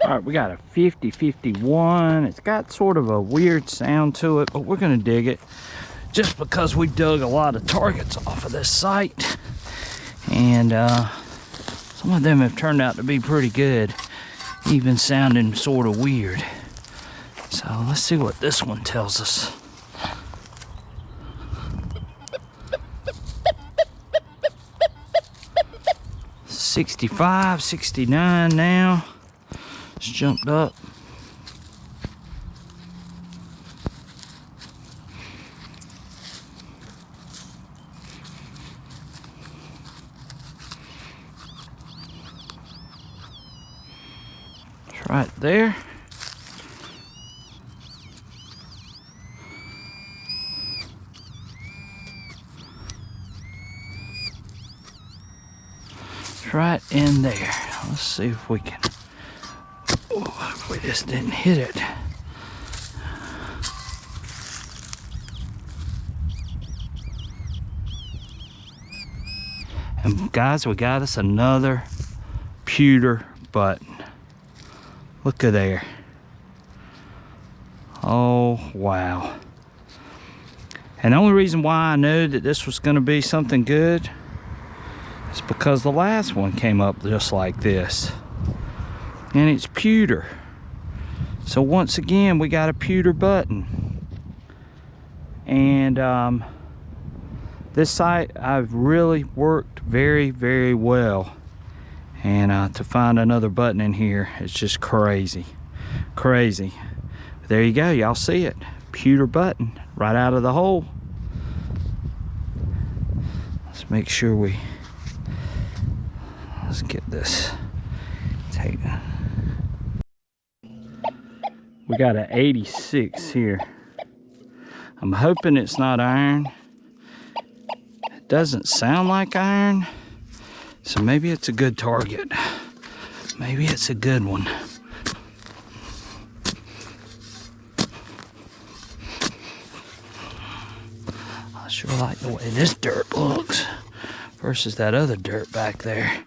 All right, we got a 50-51. It's got sort of a weird sound to it, but we're gonna dig it just because we dug a lot of targets off of this site. And some of them have turned out to be pretty good, even sounding sort of weird. So let's see what this one tells us. $65, $69 now. It's jumped up. It's right there. It's right in there. Let's see if we can. Oh, if we just didn't hit it. And guys, we got us another pewter button. Look at there. Oh, wow. And the only reason why I knew that this was going to be something good is because the last one came up just like this. And it's pewter. So once again, we got a pewter button. And this site, I've really worked very, very well. And to find another button in here, it's just crazy. Crazy. But there you go, y'all see it. Pewter button right out of the hole. Let's make sure let's get this. We got an 86 here. I'm hoping it's not iron. It doesn't sound like iron. So maybe it's a good target. Maybe it's a good one. I sure like the way this dirt looks versus that other dirt back there.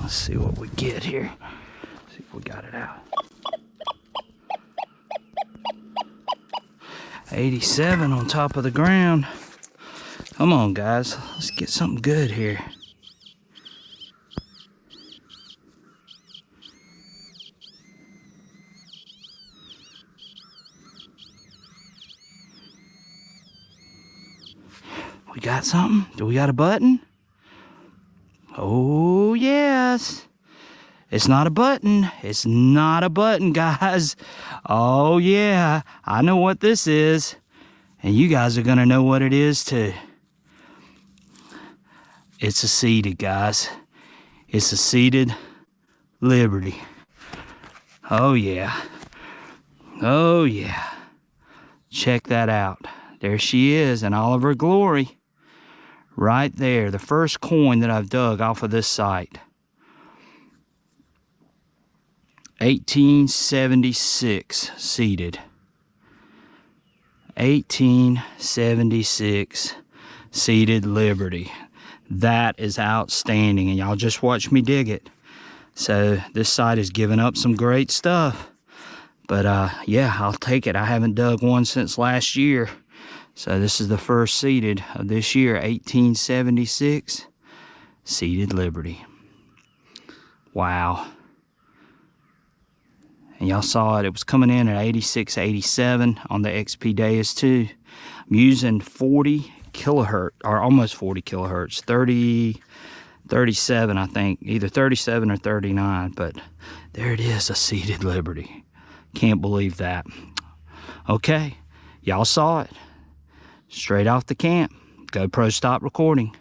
Let's see what we get here. See if we got it out. 87 on top of the ground. Come on, guys. Let's get something good here. We got something? Do we got a button? Oh, yes. It's not a button. It's not a button, guys. Oh, yeah. I know what this is. And you guys are going to know what it is, too. It's a seated, guys. It's a seated Liberty. Oh, yeah. Oh, yeah. Check that out. There she is in all of her glory. Right there. The first coin that I've dug off of this site. 1876 seated. 1876 seated Liberty. That is outstanding, and y'all just watch me dig it. So this site is giving up some great stuff, but yeah, I'll take it. I haven't dug one since last year, so this is the first seated of this year. 1876 seated Liberty. Wow. And y'all saw it. It was coming in at 86, 87 on the XP Deus too. I'm using 40 kilohertz, or almost 40 kilohertz, 37, I think, either 37 or 39. But there it is, a seated Liberty. Can't believe that. Okay, y'all saw it. Straight off the camp. GoPro stop recording.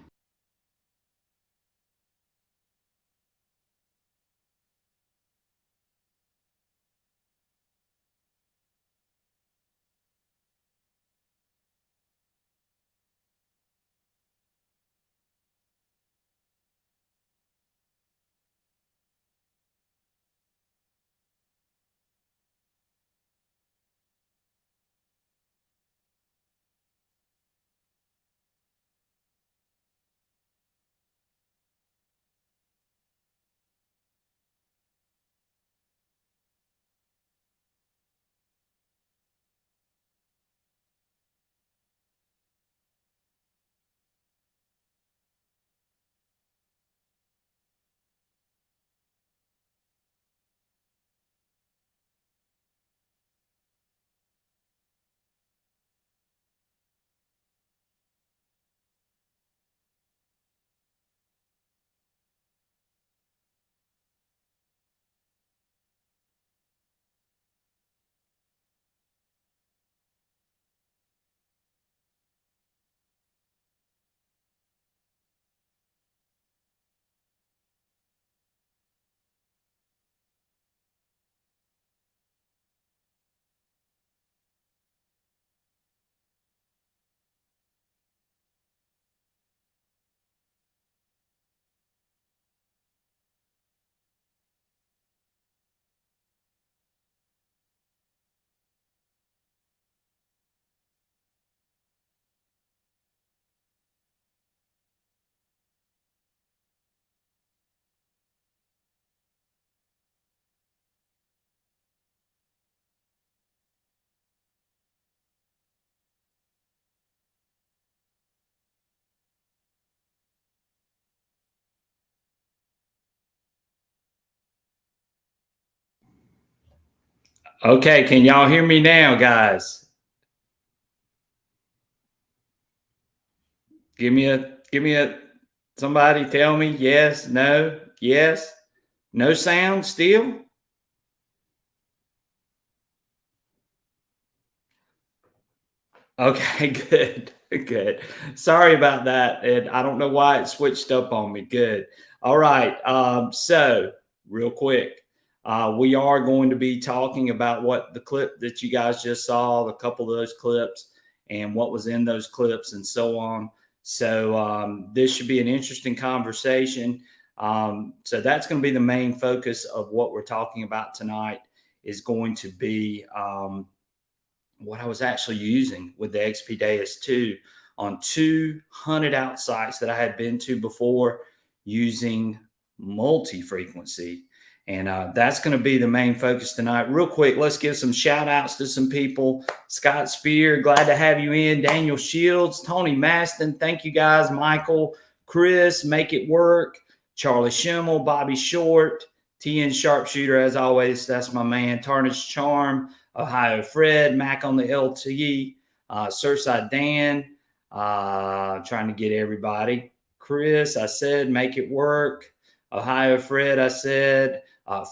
Okay, can y'all hear me now, guys? Give me a somebody tell me yes, no, yes, no sound still. Okay, good, good. Sorry about that, and I don't know why it switched up on me. Good. All right. So real quick, we are going to be talking about what the clip that you guys just saw, a couple of those clips, and what was in those clips, and so on. So this should be an interesting conversation. So that's going to be the main focus of what we're talking about tonight. Is going to be. What I was actually using with the XP Deus 2 on two hunted out sites that I had been to before using multi frequency. And that's going to be the main focus tonight. Real quick, let's give some shout outs to some people. Scott Spear, glad to have you in. Daniel Shields, Tony Maston, thank you guys. Michael, Chris, Make It Work, Charlie Schimmel, Bobby Short, TN Sharpshooter, as always, that's my man. Tarnished Charm, Ohio Fred, Mac on the LTE, Surfside Dan, trying to get everybody. Chris, I said, make it work. Ohio Fred, I said,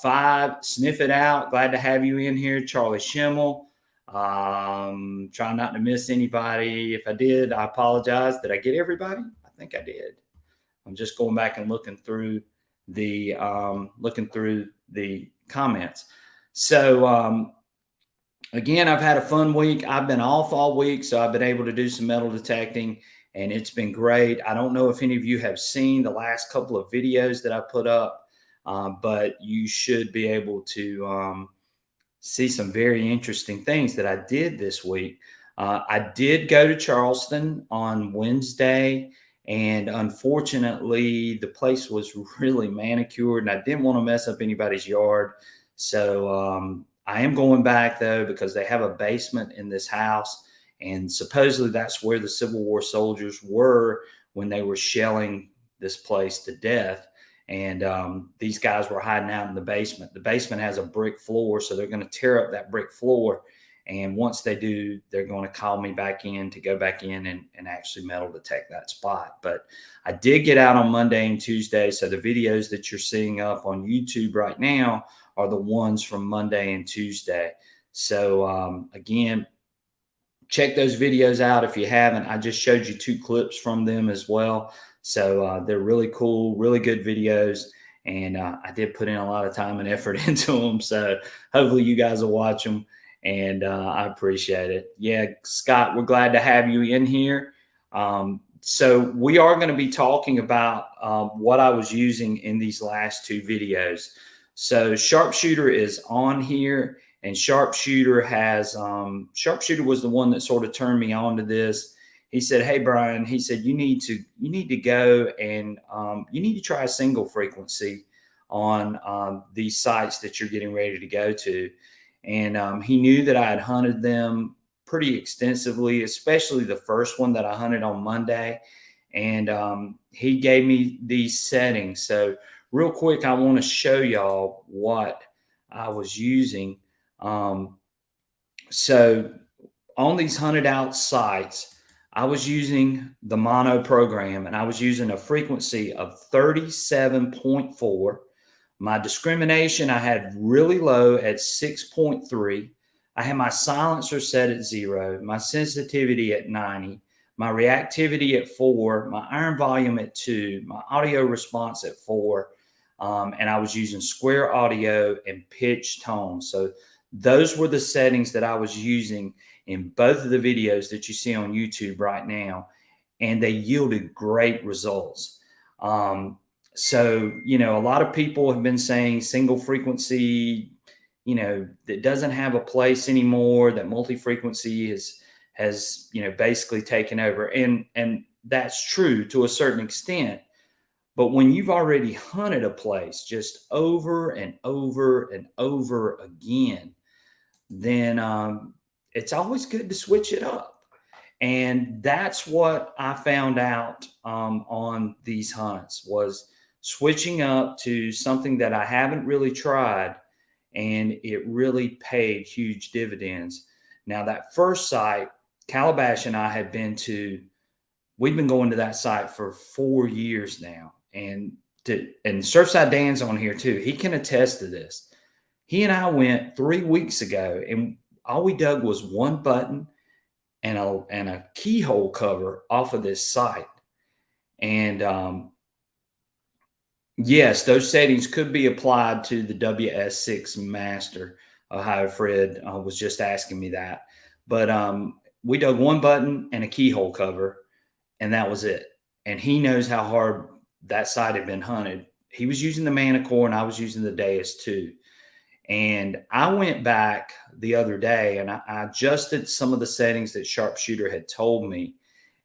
Five, sniff it out. Glad to have you in here. Charlie Schimmel, trying not to miss anybody. If I did, I apologize. Did I get everybody? I think I did. I'm just going back and looking through the comments. So again, I've had a fun week. I've been off all week, so I've been able to do some metal detecting, and it's been great. I don't know if any of you have seen the last couple of videos that I put up, but you should be able to see some very interesting things that I did this week. I did go to Charleston on Wednesday, and unfortunately, the place was really manicured, and I didn't want to mess up anybody's yard. So I am going back though because they have a basement in this house, and supposedly that's where the Civil War soldiers were when they were shelling this place to death. And these guys were hiding out in the basement. The basement has a brick floor, so they're going to tear up that brick floor. And once they do, they're going to call me back in to go back in and actually metal detect that spot. But I did get out on Monday and Tuesday. So the videos that you're seeing up on YouTube right now are the ones from Monday and Tuesday. So again, check those videos out if you haven't. I just showed you two clips from them as well. So they're really cool, really good videos. And I did put in a lot of time and effort into them. So hopefully you guys will watch them. And I appreciate it. Yeah, Scott, we're glad to have you in here. So we are going to be talking about what I was using in these last two videos. So Sharpshooter is on here, and Sharpshooter was the one that sort of turned me on to this. He said, "Hey Brian," he said, "you need to go and you need to try a single frequency on these sites that you're getting ready to go to." And he knew that I had hunted them pretty extensively, especially the first one that I hunted on Monday. And he gave me these settings. So real quick, I want to show y'all what I was using. So on these hunted out sites, I was using the mono program, and I was using a frequency of 37.4. My discrimination I had really low at 6.3. I had my silencer set at 0, my sensitivity at 90, my reactivity at 4, my iron volume at 2, my audio response at 4, and I was using square audio and pitch tone. So those were the settings that I was using in both of the videos that you see on YouTube right now, and they yielded great results. So, a lot of people have been saying single frequency, that doesn't have a place anymore, that multi-frequency has, basically taken over. And that's true to a certain extent. But when you've already hunted a place just over and over and over again, then it's always good to switch it up. And that's what I found out on these hunts was switching up to something that I haven't really tried and it really paid huge dividends. Now, that first site, Calabash and I had been to, we've been going to that site for 4 years now. And Surfside Dan's on here too. He can attest to this. He and I went 3 weeks ago, and all we dug was one button and a keyhole cover off of this site. And yes, those settings could be applied to the WS6 Master. Ohio Fred was just asking me that. But we dug one button and a keyhole cover, and that was it. And he knows how hard that site had been hunted. He was using the Manicore, and I was using the Deus 2. And I went back the other day and I adjusted some of the settings that Sharpshooter had told me.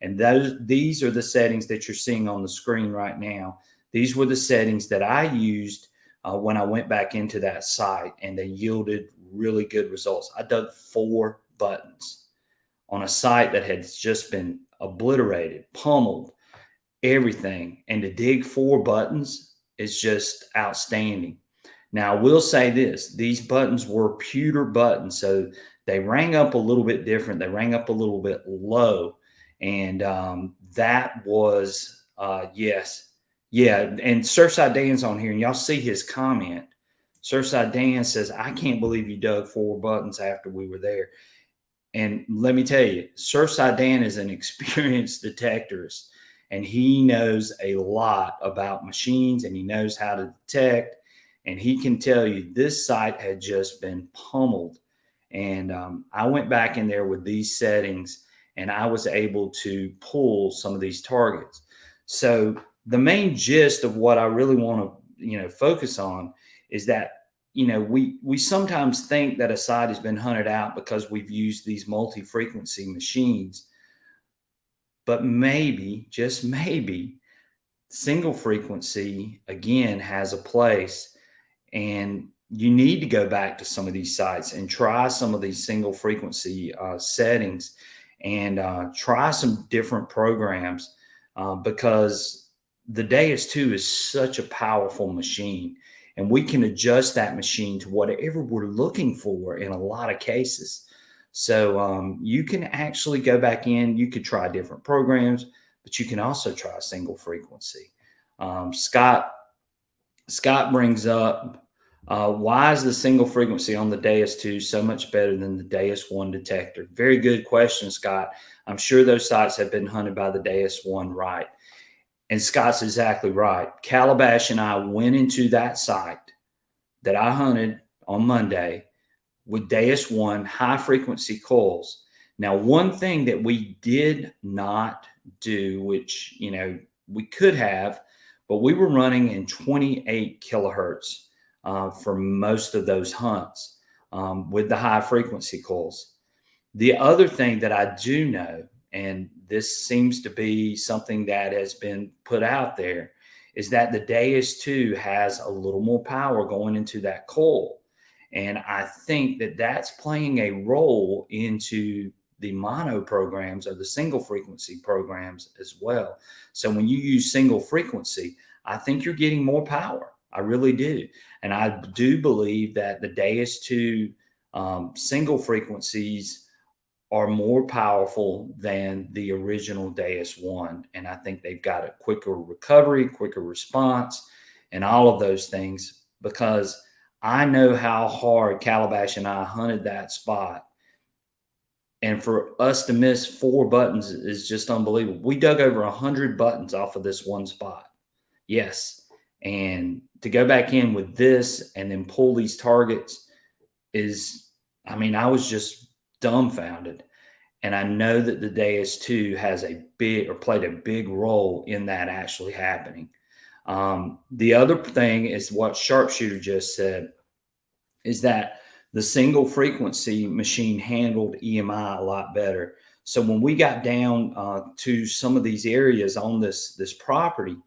And these are the settings that you're seeing on the screen right now. These were the settings that I used when I went back into that site, and they yielded really good results. I dug 4 buttons on a site that had just been obliterated, pummeled, everything. And to dig 4 buttons is just outstanding. Now, I will say this, these buttons were pewter buttons, so they rang up a little bit different. They rang up a little bit low, and that was, yes. Yeah, and Surfside Dan's on here, and y'all see his comment. Surfside Dan says, I can't believe you dug 4 buttons after we were there. And let me tell you, Surfside Dan is an experienced detectorist, and he knows a lot about machines, and he knows how to detect. And he can tell you this site had just been pummeled. And I went back in there with these settings, and I was able to pull some of these targets. So the main gist of what I really want to, focus on is that, we sometimes think that a site has been hunted out because we've used these multi-frequency machines. But maybe, just maybe, single frequency, again, has a place. And you need to go back to some of these sites and try some of these single frequency settings, and try some different programs because the Deus 2 is such a powerful machine, and we can adjust that machine to whatever we're looking for in a lot of cases. So you can actually go back in, you could try different programs, but you can also try a single frequency. Scott brings up, why is the single frequency on the Deus 2 so much better than the Deus 1 detector? Very good question, Scott. I'm sure those sites have been hunted by the Deus 1, right? And Scott's exactly right. Calabash and I went into that site that I hunted on Monday with Deus 1 high frequency coils. Now, one thing that we did not do, which, we could have, but we were running in 28 kilohertz for most of those hunts with the high frequency coils. The other thing that I do know, and this seems to be something that has been put out there, is that the Deus 2 has a little more power going into that coil. And I think that that's playing a role into the mono programs or the single frequency programs as well. So when you use single frequency, I think you're getting more power. I really do. And I do believe that the Deus 2 single frequencies are more powerful than the original Deus 1. And I think they've got a quicker recovery, quicker response, and all of those things, because I know how hard Calabash and I hunted that spot. And for us to miss 4 buttons is just unbelievable. We dug over 100 buttons off of this one spot. Yes. And to go back in with this and then pull these targets I was just dumbfounded. And I know that the Deus 2 has played a big role in that actually happening. The other thing is what Sharpshooter just said, is that the single frequency machine handled EMI a lot better. So when we got down to some of these areas on this property,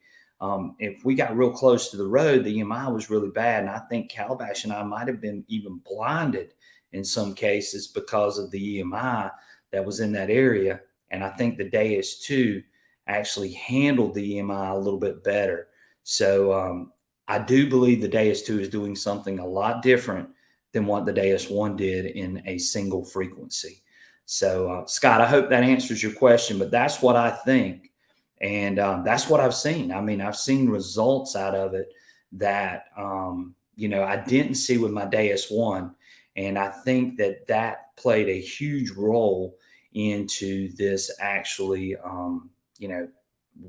if we got real close to the road, the EMI was really bad. And I think Calabash and I might have been even blinded in some cases because of the EMI that was in that area. And I think the Deus 2 actually handled the EMI a little bit better. So I do believe the Deus 2 is doing something a lot different than what the Deus One did in a single frequency. So, Scott, I hope that answers your question, but that's what I think. And that's what I've seen. I mean, I've seen results out of it that, I didn't see with my Deus One. And I think that that played a huge role into this actually,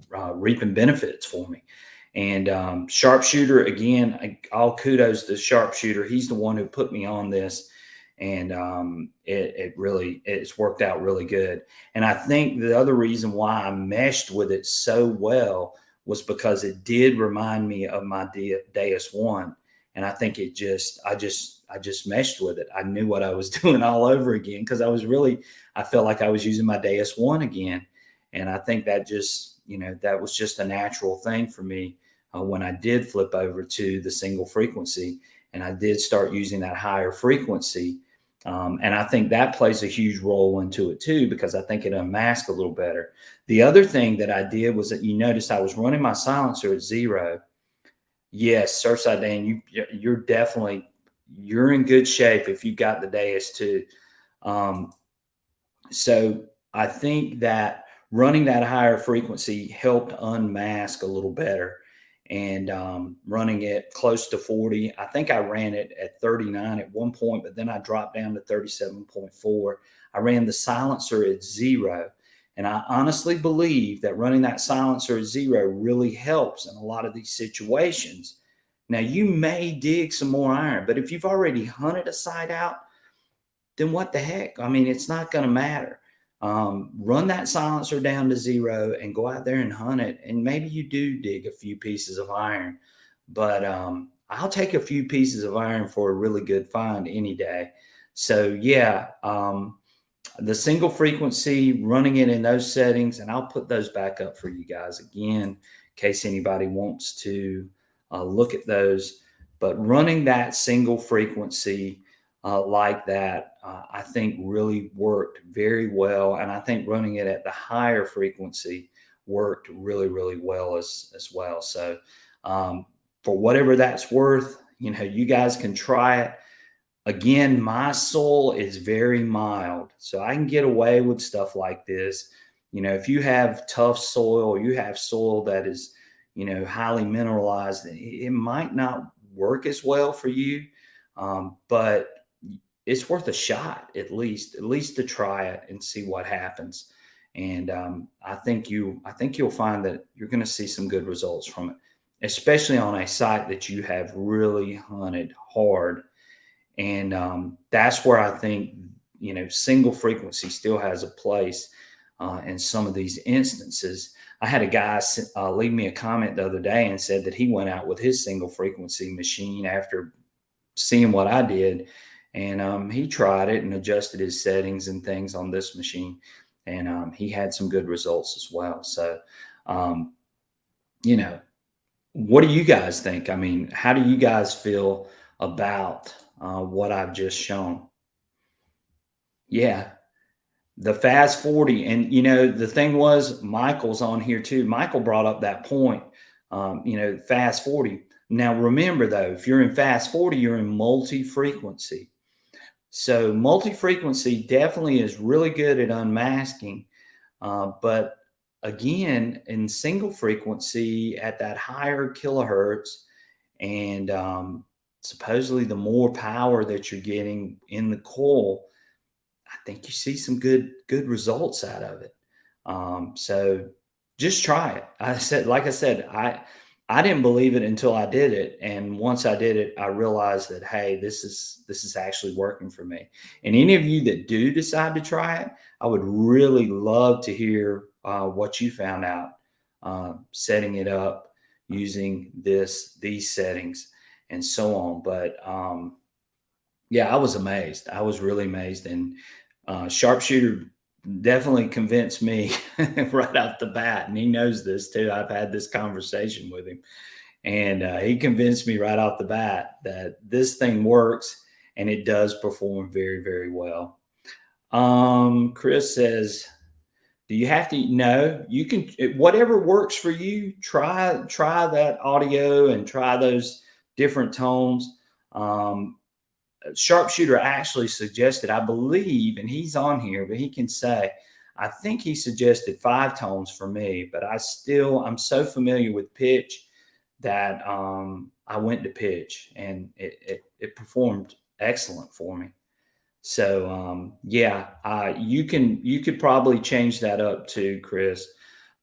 reaping benefits for me. And Sharpshooter, again, all kudos to Sharpshooter. He's the one who put me on this, and it's worked out really good. And I think the other reason why I meshed with it so well was because it did remind me of my Deus One, and I think I just meshed with it. I knew what I was doing all over again because I felt like I was using my Deus One again, and I think that was just a natural thing for me when I did flip over to the single frequency and I did start using that higher frequency. And I think that plays a huge role into it too, because I think it unmasked a little better. The other thing that I did was that you noticed I was running my silencer at 0. Yes, Surfside Dan, you're in good shape if you got the Deus too. So I think that running that higher frequency helped unmask a little better, and running it close to 40. I think I ran it at 39 at one point, but then I dropped down to 37.4. I ran the silencer at 0. And I honestly believe that running that silencer at 0 really helps in a lot of these situations. Now, you may dig some more iron, but if you've already hunted a site out, then what the heck? I mean, it's not going to matter. Run that silencer down to 0 and go out there and hunt it. And maybe you do dig a few pieces of iron, but I'll take a few pieces of iron for a really good find any day. So yeah, the single frequency, running it in those settings, and I'll put those back up for you guys again in case anybody wants to look at those. But running that single frequency like that, I think really worked very well. And I think running it at the higher frequency worked really, really well as well. So for whatever that's worth, you guys can try it. Again, my soil is very mild, so I can get away with stuff like this. If you have tough soil, you have soil that is, highly mineralized, it might not work as well for you. But it's worth a shot at least to try it and see what happens. And I think you'll find that you're going to see some good results from it, especially on a site that you have really hunted hard. And that's where I think single frequency still has a place in some of these instances. I had a guy leave me a comment the other day and said that he went out with his single frequency machine after seeing what I did. And he tried it and adjusted his settings and things on this machine. And he had some good results as well. So, what do you guys think? I mean, how do you guys feel about what I've just shown? Yeah, the Fast 40. And, the thing was, Michael's on here too. Michael brought up that point, Fast 40. Now, remember, though, if you're in Fast 40, you're in multi-frequency. So multi-frequency definitely is really good at unmasking. But again, in single frequency at that higher kilohertz, and supposedly the more power that you're getting in the coil, I think you see some good results out of it. So just try it. Like I said, I didn't believe it until I did it. And once I did it, I realized that, hey, this is actually working for me. And any of you that do decide to try it, I would really love to hear what you found out setting it up using these settings and so on. But yeah, I was amazed. I was really amazed. And Sharpshooter definitely convinced me right off the bat. And he knows this too. I've had this conversation with him. And he convinced me right off the bat that this thing works and it does perform very, very well. Chris says, do you have to? No, you can, whatever works for you, try that audio and try those different tones. Sharpshooter actually suggested, I believe, and he's on here, but he can say, I think he suggested 5 tones for me, but I'm so familiar with pitch that I went to pitch, and it performed excellent for me. So yeah, you could probably change that up too, Chris.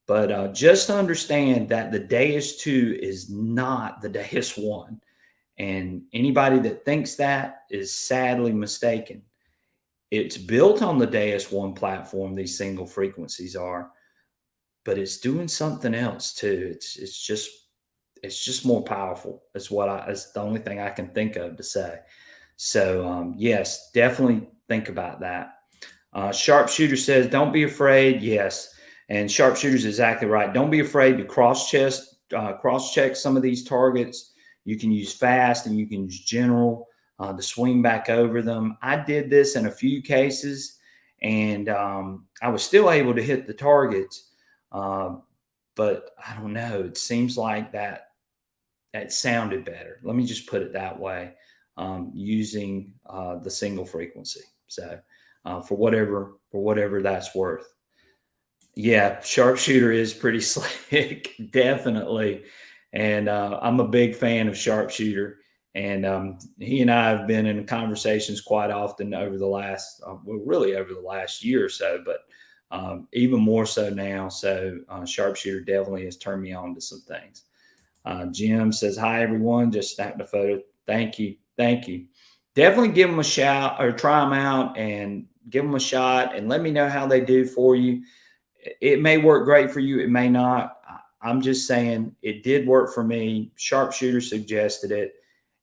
But just understand that the Deus 2 is not the Deus 1. And anybody that thinks that is sadly mistaken. It's built on the Deus 1 platform, these single frequencies are, but it's doing something else too. It's just more powerful. That's the only thing I can think of to say. So yes, definitely think about that. Sharpshooter says, don't be afraid. Yes. And Sharpshooter's exactly right. Don't be afraid to cross check some of these targets. You can use fast and you can use general to swing back over them. I did this in a few cases, and I was still able to hit the targets. Uh, but I don't know. It seems like that sounded better. Let me just put it that way, using the single frequency. So for whatever that's worth. Yeah, sharpshooter is pretty slick, definitely. And I'm a big fan of sharpshooter. And he and I have been in conversations quite often over the last, well, really over the last year or so, but even more so now. So sharpshooter definitely has turned me on to some things. Jim says, hi, everyone. Just snapped a photo. Thank you. Thank you. Definitely give them a shout or try them out and give them a shot and let me know how they do for you. It may work great for you. It may not. I'm just saying it did work for me. Sharpshooter suggested it.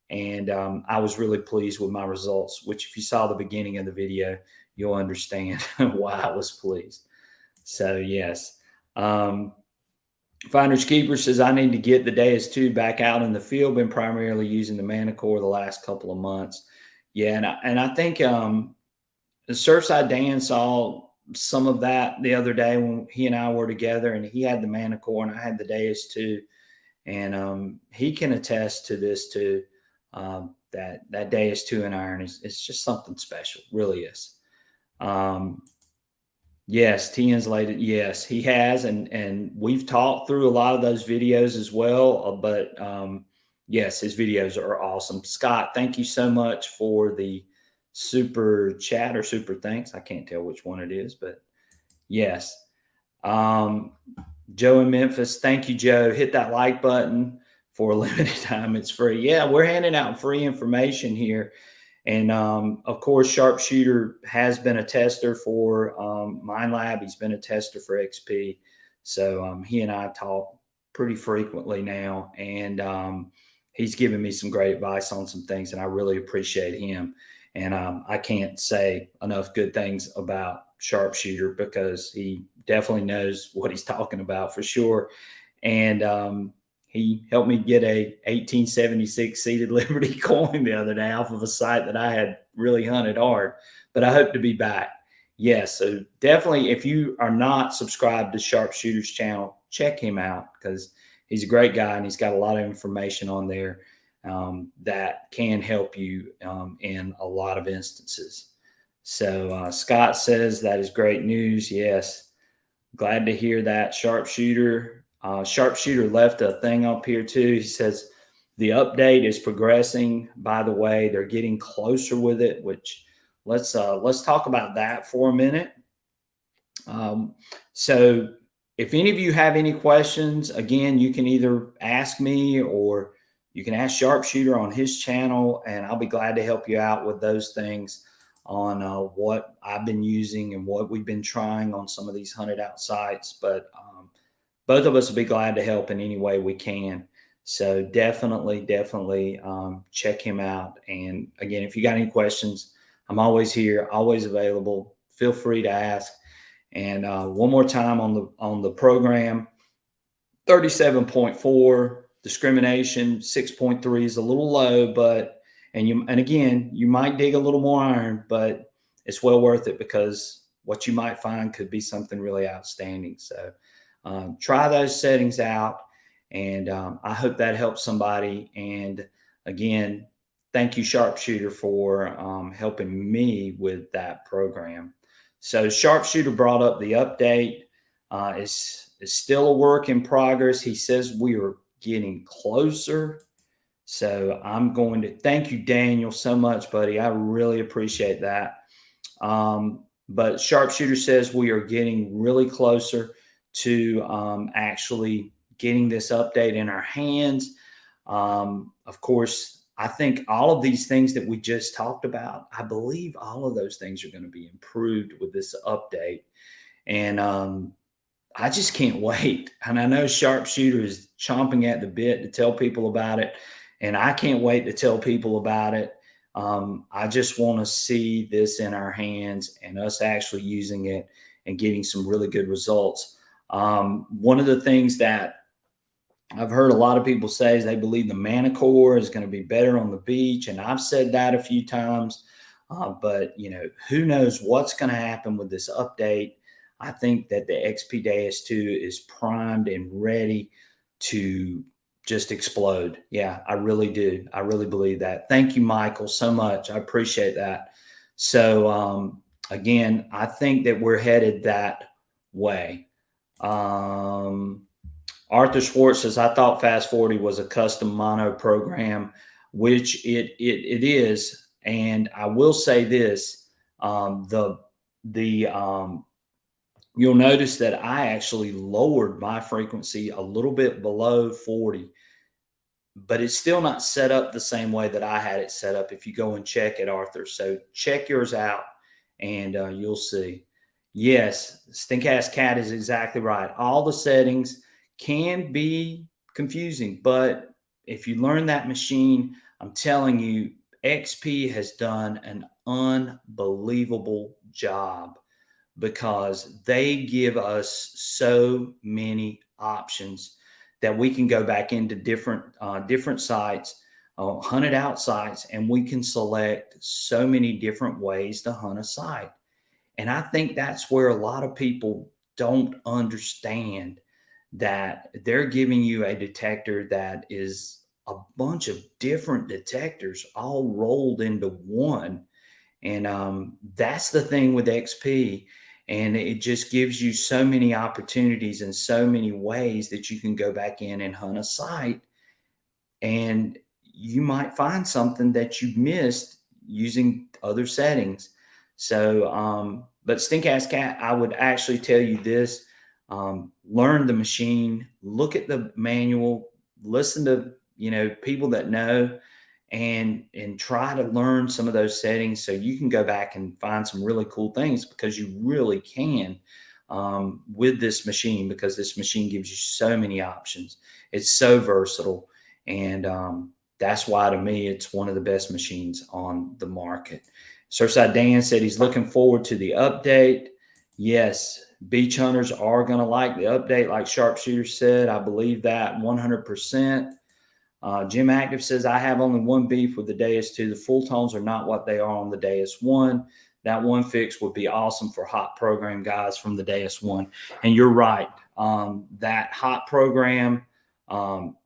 And I was really pleased with my results, which if you saw the beginning of the video, you'll understand why I was pleased. So yes. Finders Keeper says, I need to get the Deus 2 back out in the field. Been primarily using the Manicore the last couple of months. Yeah, and I think the Surfside Dan saw some of that the other day when he and I were together, and he had the Manicore and I had the Deus 2. And he can attest to this too. That Deus 2 in iron it's just something special, really is. Yes, Tian's laid. Yes, he has, and we've talked through a lot of those videos as well. But yes, his videos are awesome. Scott, thank you so much for the super chat or super thanks. I can't tell which one it is, but yes. Joe in Memphis, thank you, Joe. Hit that like button for a limited time. It's free. Yeah, we're handing out free information here. And of course, Sharpshooter has been a tester for Mind Lab. He's been a tester for XP. So he and I talk pretty frequently now. And he's given me some great advice on some things, and I really appreciate him. And I can't say enough good things about Sharpshooter because he definitely knows what he's talking about for sure. And he helped me get a 1876 seated Liberty coin the other day off of a site that I had really hunted hard, but I hope to be back. Yes. So definitely, if you are not subscribed to Sharpshooter's channel, check him out because he's a great guy and he's got a lot of information on there that can help you in a lot of instances. So Scott says that is great news. Yes. Glad to hear that. Sharpshooter left a thing up here too. He says the update is progressing. By the way, they're getting closer with it, which let's talk about that for a minute. So if any of you have any questions, again, you can either ask me or you can ask Sharpshooter on his channel, and I'll be glad to help you out with those things on what I've been using and what we've been trying on some of these hunted out sites. But both of us will be glad to help in any way we can. So definitely check him out. And again, if you got any questions, I'm always here, always available. Feel free to ask. And one more time on the program, 37.4 discrimination, 6.3 is a little low, but and again, you might dig a little more iron, but it's well worth it because what you might find could be something really outstanding. So try those settings out, and I hope that helps somebody. And again, thank you, Sharpshooter, for helping me with that program. So Sharpshooter brought up the update. It's still a work in progress. He says we are getting closer. So I'm going to thank you, Daniel, so much, buddy. I really appreciate that. But Sharpshooter says we are getting really closer to actually getting this update in our hands. Of course, I think all of these things that we just talked about, I believe all of those things are going to be improved with this update. And I just can't wait. And I know Sharpshooter is chomping at the bit to tell people about it. And I can't wait to tell people about it. I just want to see this in our hands and us actually using it and getting some really good results. One of the things that I've heard a lot of people say is they believe the Manicore is going to be better on the beach, and I've said that a few times. But who knows what's going to happen with this update? I think that the XP-2 is primed and ready to just explode. Yeah, I really do. I really believe that. Thank you, Michael, so much. I appreciate that. So again, I think that we're headed that way. Arthur Schwartz says, I thought Fast 40 was a custom mono program, which it is. And I will say this, you'll notice that I actually lowered my frequency a little bit below 40, but it's still not set up the same way that I had it set up. If you go and check it, Arthur. So check yours out and you'll see. Yes, Stinkass Cat is exactly right. All the settings can be confusing, but if you learn that machine, I'm telling you, XP has done an unbelievable job because they give us so many options that we can go back into different sites, hunted out sites, and we can select so many different ways to hunt a site. And I think that's where a lot of people don't understand that they're giving you a detector that is a bunch of different detectors all rolled into one. And that's the thing with XP. And it just gives you so many opportunities and so many ways that you can go back in and hunt a site. And you might find something that you missed using other settings. So, but Stink Ass Cat, I would actually tell you this: learn the machine, look at the manual, listen to people that know, and try to learn some of those settings so you can go back and find some really cool things, because you really can with this machine, because this machine gives you so many options. It's so versatile, and that's why to me it's one of the best machines on the market. Surfside Dan said he's looking forward to the update. Yes, beach hunters are going to like the update, like Sharpshooter said. I believe that 100%. Jim Active says, I have only one beef with the Deus 2. The full tones are not what they are on the Deus 1. That one fix would be awesome for hot program guys from the Deus 1. And you're right. That hot program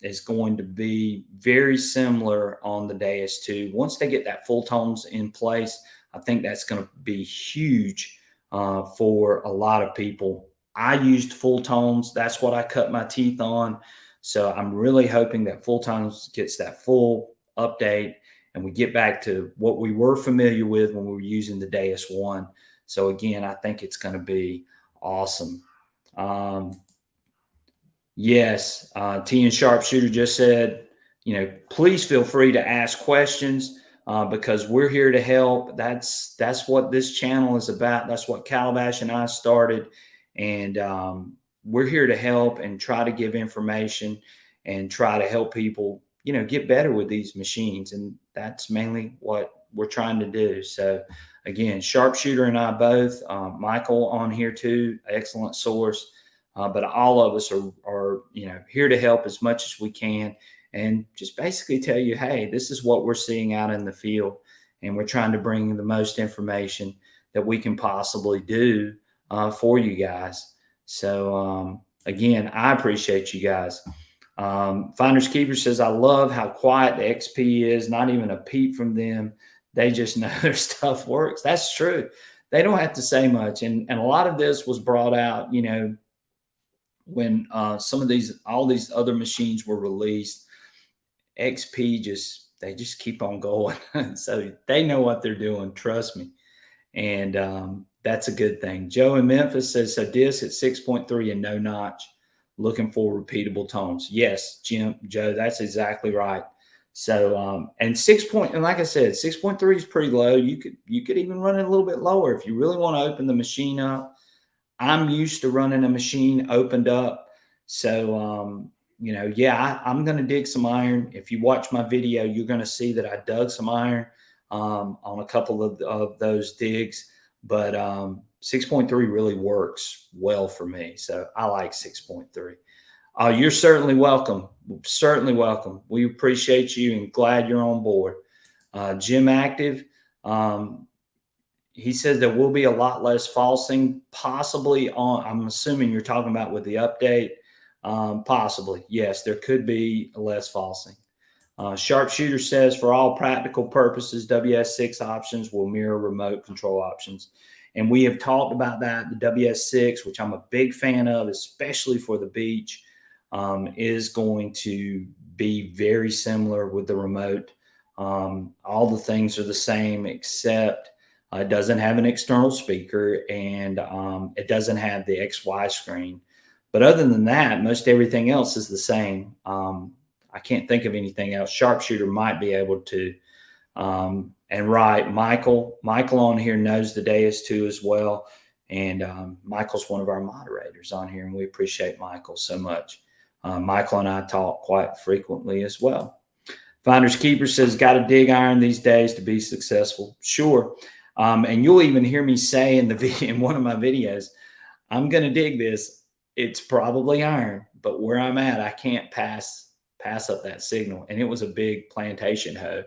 is going to be very similar on the Deus 2. Once they get that full tones in place, I think that's going to be huge for a lot of people. I used full tones. That's what I cut my teeth on. So I'm really hoping that Full Tones gets that full update and we get back to what we were familiar with when we were using the Deus 1. So again, I think it's going to be awesome. Yes, T and Sharpshooter just said, please feel free to ask questions because we're here to help. That's what this channel is about. That's what Calabash and I started. And we're here to help and try to give information and try to help people, get better with these machines. And that's mainly what we're trying to do. So again, Sharpshooter and I both, Michael on here too, excellent source. But all of us are here to help as much as we can and just basically tell you, hey, this is what we're seeing out in the field. And we're trying to bring the most information that we can possibly do for you guys. So again, I appreciate you guys. Finders Keepers says, I love how quiet the XP is, not even a peep from them. They just know their stuff works. That's true. They don't have to say much. And a lot of this was brought out, when all these other machines were released. XP they just keep on going. So they know what they're doing. Trust me. And that's a good thing. Joe in Memphis says, so disc at 6.3 and no notch, looking for repeatable tones. Yes, Joe, that's exactly right. So and and like I said, 6.3 is pretty low. You could even run it a little bit lower if you really want to open the machine up. I'm used to running a machine opened up. So yeah, I'm going to dig some iron. If you watch my video, you're going to see that I dug some iron on a couple of those digs. But 6.3 really works well for me. So I like 6.3. You're certainly welcome. Certainly welcome. We appreciate you and glad you're on board. Jim Active, he says there will be a lot less falsing, possibly I'm assuming you're talking about with the update. Possibly, yes, there could be less falsing. Sharpshooter says, for all practical purposes, WS6 options will mirror remote control options. And we have talked about that. The WS6, which I'm a big fan of, especially for the beach, is going to be very similar with the remote. All the things are the same, except it doesn't have an external speaker, and it doesn't have the XY screen. But other than that, most everything else is the same. I can't think of anything else. Sharpshooter might be able to. And right, Michael on here knows the Deus too as well. And Michael's one of our moderators on here, and we appreciate Michael so much. Michael and I talk quite frequently as well. Finders Keepers says, got to dig iron these days to be successful. Sure. And you'll even hear me say in one of my videos, I'm going to dig this. It's probably iron, but where I'm at, I can't pass up that signal. And it was a big plantation hoe.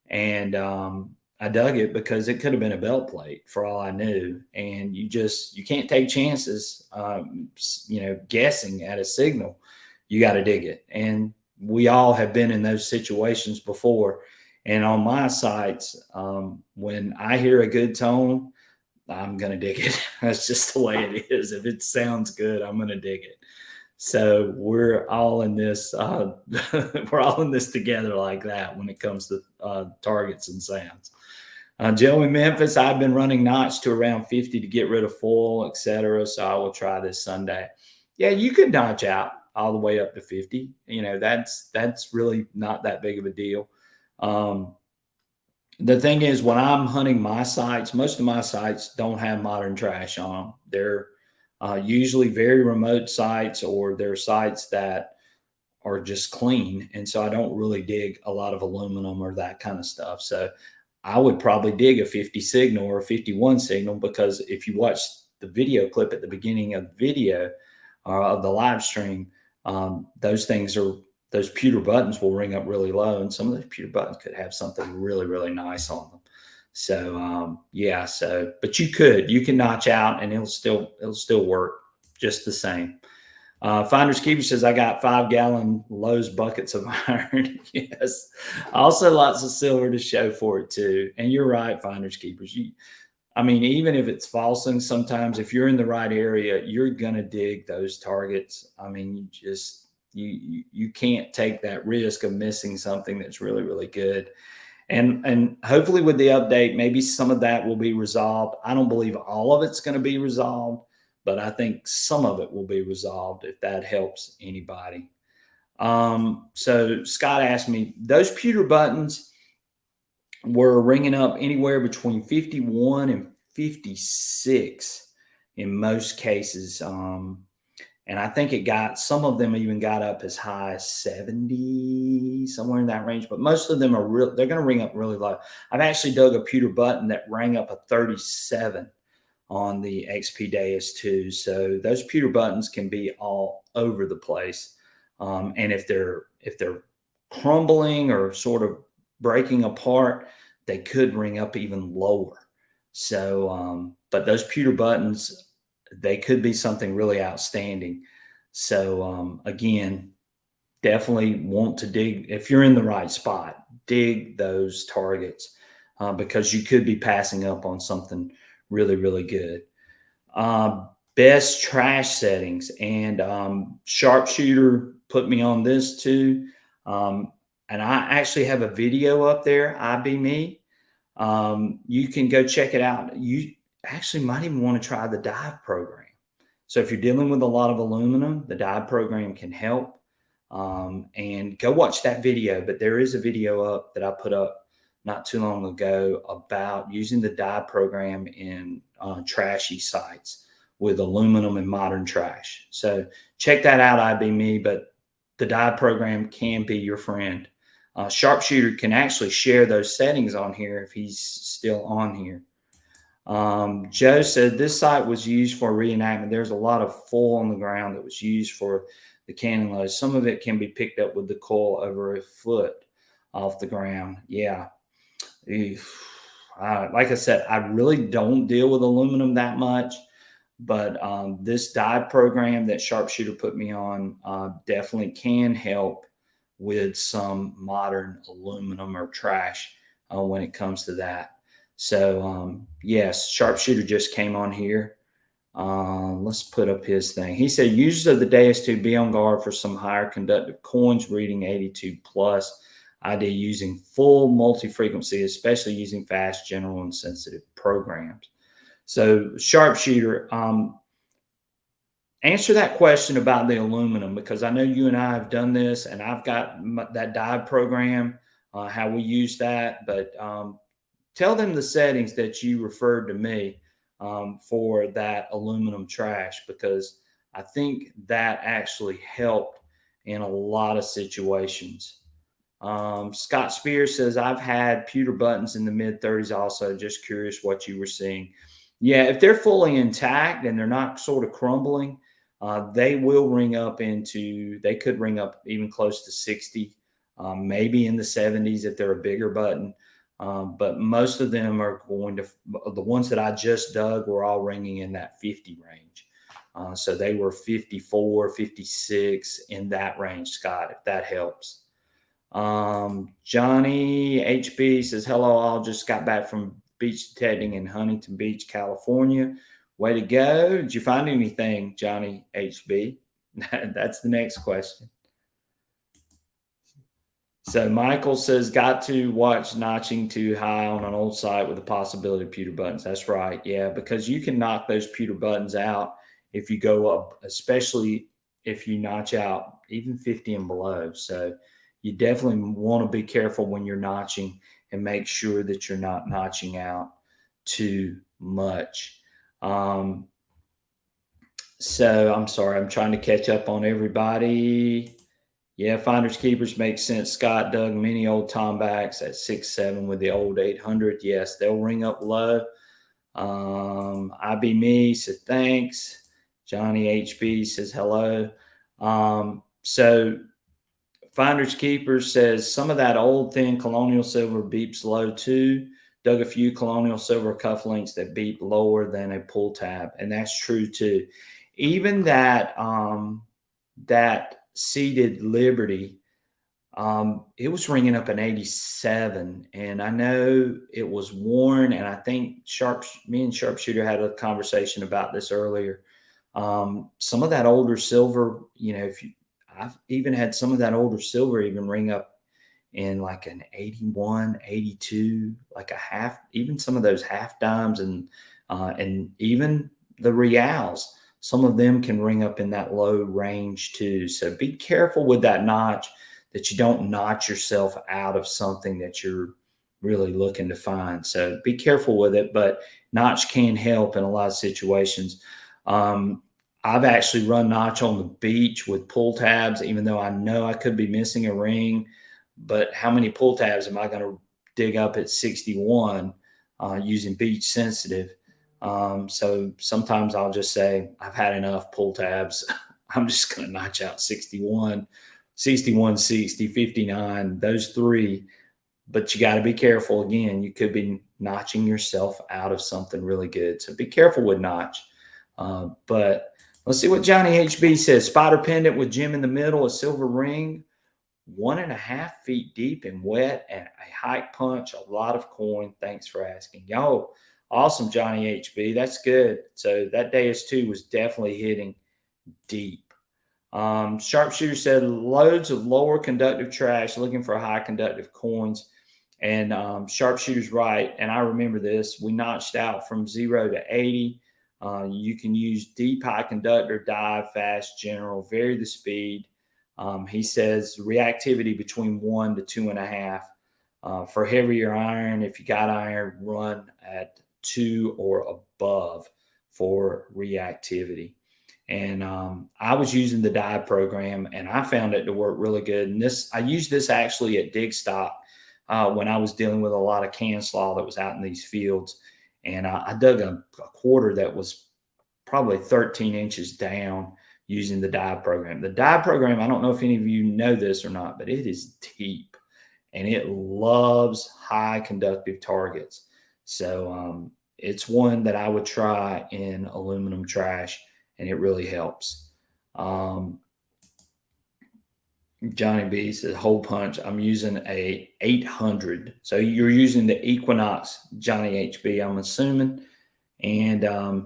And I dug it because it could have been a belt plate for all I knew. And you can't take chances, guessing at a signal. You got to dig it. And we all have been in those situations before. And on my sites, when I hear a good tone, I'm going to dig it. That's just the way it is. If it sounds good, I'm going to dig it. So we're all in this. We're all in this together like that when it comes to targets and sounds. Joe in Memphis, I've been running notch to around 50 to get rid of foil, etc. So I will try this Sunday. Yeah, you could notch out all the way up to 50. That's really not that big of a deal. The thing is, when I'm hunting my sites, most of my sites don't have modern trash on them. They're usually very remote sites, or they're sites that are just clean. And so I don't really dig a lot of aluminum or that kind of stuff. So I would probably dig a 50 signal or a 51 signal, because if you watch the video clip at the beginning of the video of the live stream, those pewter buttons will ring up really low, and some of those pewter buttons could have something really, really nice on them. So but you can notch out and it'll still work just the same. Finders Keeper says, I got 5-gallon Lowe's buckets of iron. Yes. Also lots of silver to show for it too. And you're right, Finders Keepers. Even if it's falsing, sometimes if you're in the right area, you're going to dig those targets. You can't take that risk of missing something that's really, really good. And hopefully with the update, maybe some of that will be resolved. I don't believe all of it's going to be resolved, but I think some of it will be resolved, if that helps anybody. So Scott asked me, those pewter buttons were ringing up anywhere between 51 and 56 in most cases. And I think some of them even got up as high as 70, somewhere in that range. But most of them they're going to ring up really low. I've actually dug a pewter button that rang up a 37 on the XP Deus 2. So those pewter buttons can be all over the place. And if they're crumbling or sort of breaking apart, they could ring up even lower. So, but those pewter buttons, they could be something really outstanding. So again, definitely want to dig, if you're in the right spot, dig those targets because you could be passing up on something really, really good. Best trash settings, and Sharpshooter put me on this too. Um, and I actually have a video up there, I Be Me. You can go check it out. You actually might even want to try the dive program. So if you're dealing with a lot of aluminum, the dive program can help. And go watch that video. But there is a video up that I put up not too long ago about using the dive program in trashy sites with aluminum and modern trash. So check that out, I Be Me. But the dive program can be your friend. Sharpshooter can actually share those settings on here if he's still on here. Joe said this site was used for reenactment. There's a lot of full on the ground that was used for the cannon loads. Some of it can be picked up with the coil over a foot off the ground. Yeah. Like I said, I really don't deal with aluminum that much, but this dive program that Sharpshooter put me on definitely can help with some modern aluminum or trash when it comes to that. So yes, Sharpshooter just came on here. Let's put up his thing. He said users of the Deus to be on guard for some higher conductive coins reading 82 plus. ID using full multi-frequency, especially using fast, general, and sensitive programs. So Sharpshooter, answer that question about the aluminum, because I know you and I have done this, and I've got that dive program, how we use that. But tell them the settings that you referred to me for that aluminum trash, because I think that actually helped in a lot of situations. Scott Spears says, I've had pewter buttons in the mid 30s also. Just curious what you were seeing. Yeah, if they're fully intact and they're not sort of crumbling, they will ring up into, they could ring up even close to 60, maybe in the 70s if they're a bigger button. But most of them are going to, the ones that I just dug were all ringing in that 50 range. So they were 54, 56 in that range, Scott, if that helps. Johnny HB says, hello, all just got back from beach detecting in Huntington Beach, California. Way to go. Did you find anything, Johnny HB? That's the next question. So Michael says, got to watch notching too high on an old site with the possibility of pewter buttons. That's right. Yeah, because you can knock those pewter buttons out if you go up, especially if you notch out even 50 and below. So you definitely want to be careful when you're notching and make sure that you're not notching out too much. So I'm sorry, I'm trying to catch up on everybody. Yeah, finders keepers make sense. Scott dug many old tombacks at 6'7" with the old 800. Yes, they'll ring up low. I Be Me says thanks. Johnny HB says hello. So finders keepers says some of that old thin colonial silver beeps low too. Dug a few colonial silver cufflinks that beep lower than a pull tab, and that's true too. Even that that seated Liberty, it was ringing up an 87, and I know it was worn. And I think me and Sharpshooter had a conversation about this earlier. Some of that older silver, I've even had some of that older silver even ring up in like an 81, 82, like a half, even some of those half dimes, and even the reals. Some of them can ring up in that low range too. So be careful with that notch, that you don't notch yourself out of something that you're really looking to find. So be careful with it, but notch can help in a lot of situations. I've actually run notch on the beach with pull tabs, even though I know I could be missing a ring. But how many pull tabs am I going to dig up at 61 using beach sensitive? So sometimes I'll just say, I've had enough pull tabs. I'm just going to notch out 61, 61, 60, 59, those three. But you got to be careful. Again, you could be notching yourself out of something really good. So be careful with notch. But let's see what Johnny HB says. Spider pendant with gem in the middle, a silver ring. 1.5 feet deep and wet, and a hike punch, a lot of coin. Thanks for asking. Yo, awesome, Johnny HB. That's good. So that Deus 2 was definitely hitting deep. Sharpshooter said loads of lower conductive trash looking for high conductive coins. And Sharpshooter's right. And I remember this. We notched out from 0 to 80. You can use deep, high conductor, dive, fast, general, vary the speed. He says reactivity between 1 to 2.5. For heavier iron, if you got iron, run at 2 or above for reactivity. And I was using the dive program, and I found it to work really good. And I used this actually at dig stock when I was dealing with a lot of can slaw that was out in these fields. And I dug a quarter that was probably 13 inches down using the dive program. The dive program, I don't know if any of you know this or not, but it is deep and it loves high conductive targets. So it's one that I would try in aluminum trash, and it really helps. Johnny B says hole punch. I'm using a 800. So you're using the Equinox, Johnny HB, I'm assuming. And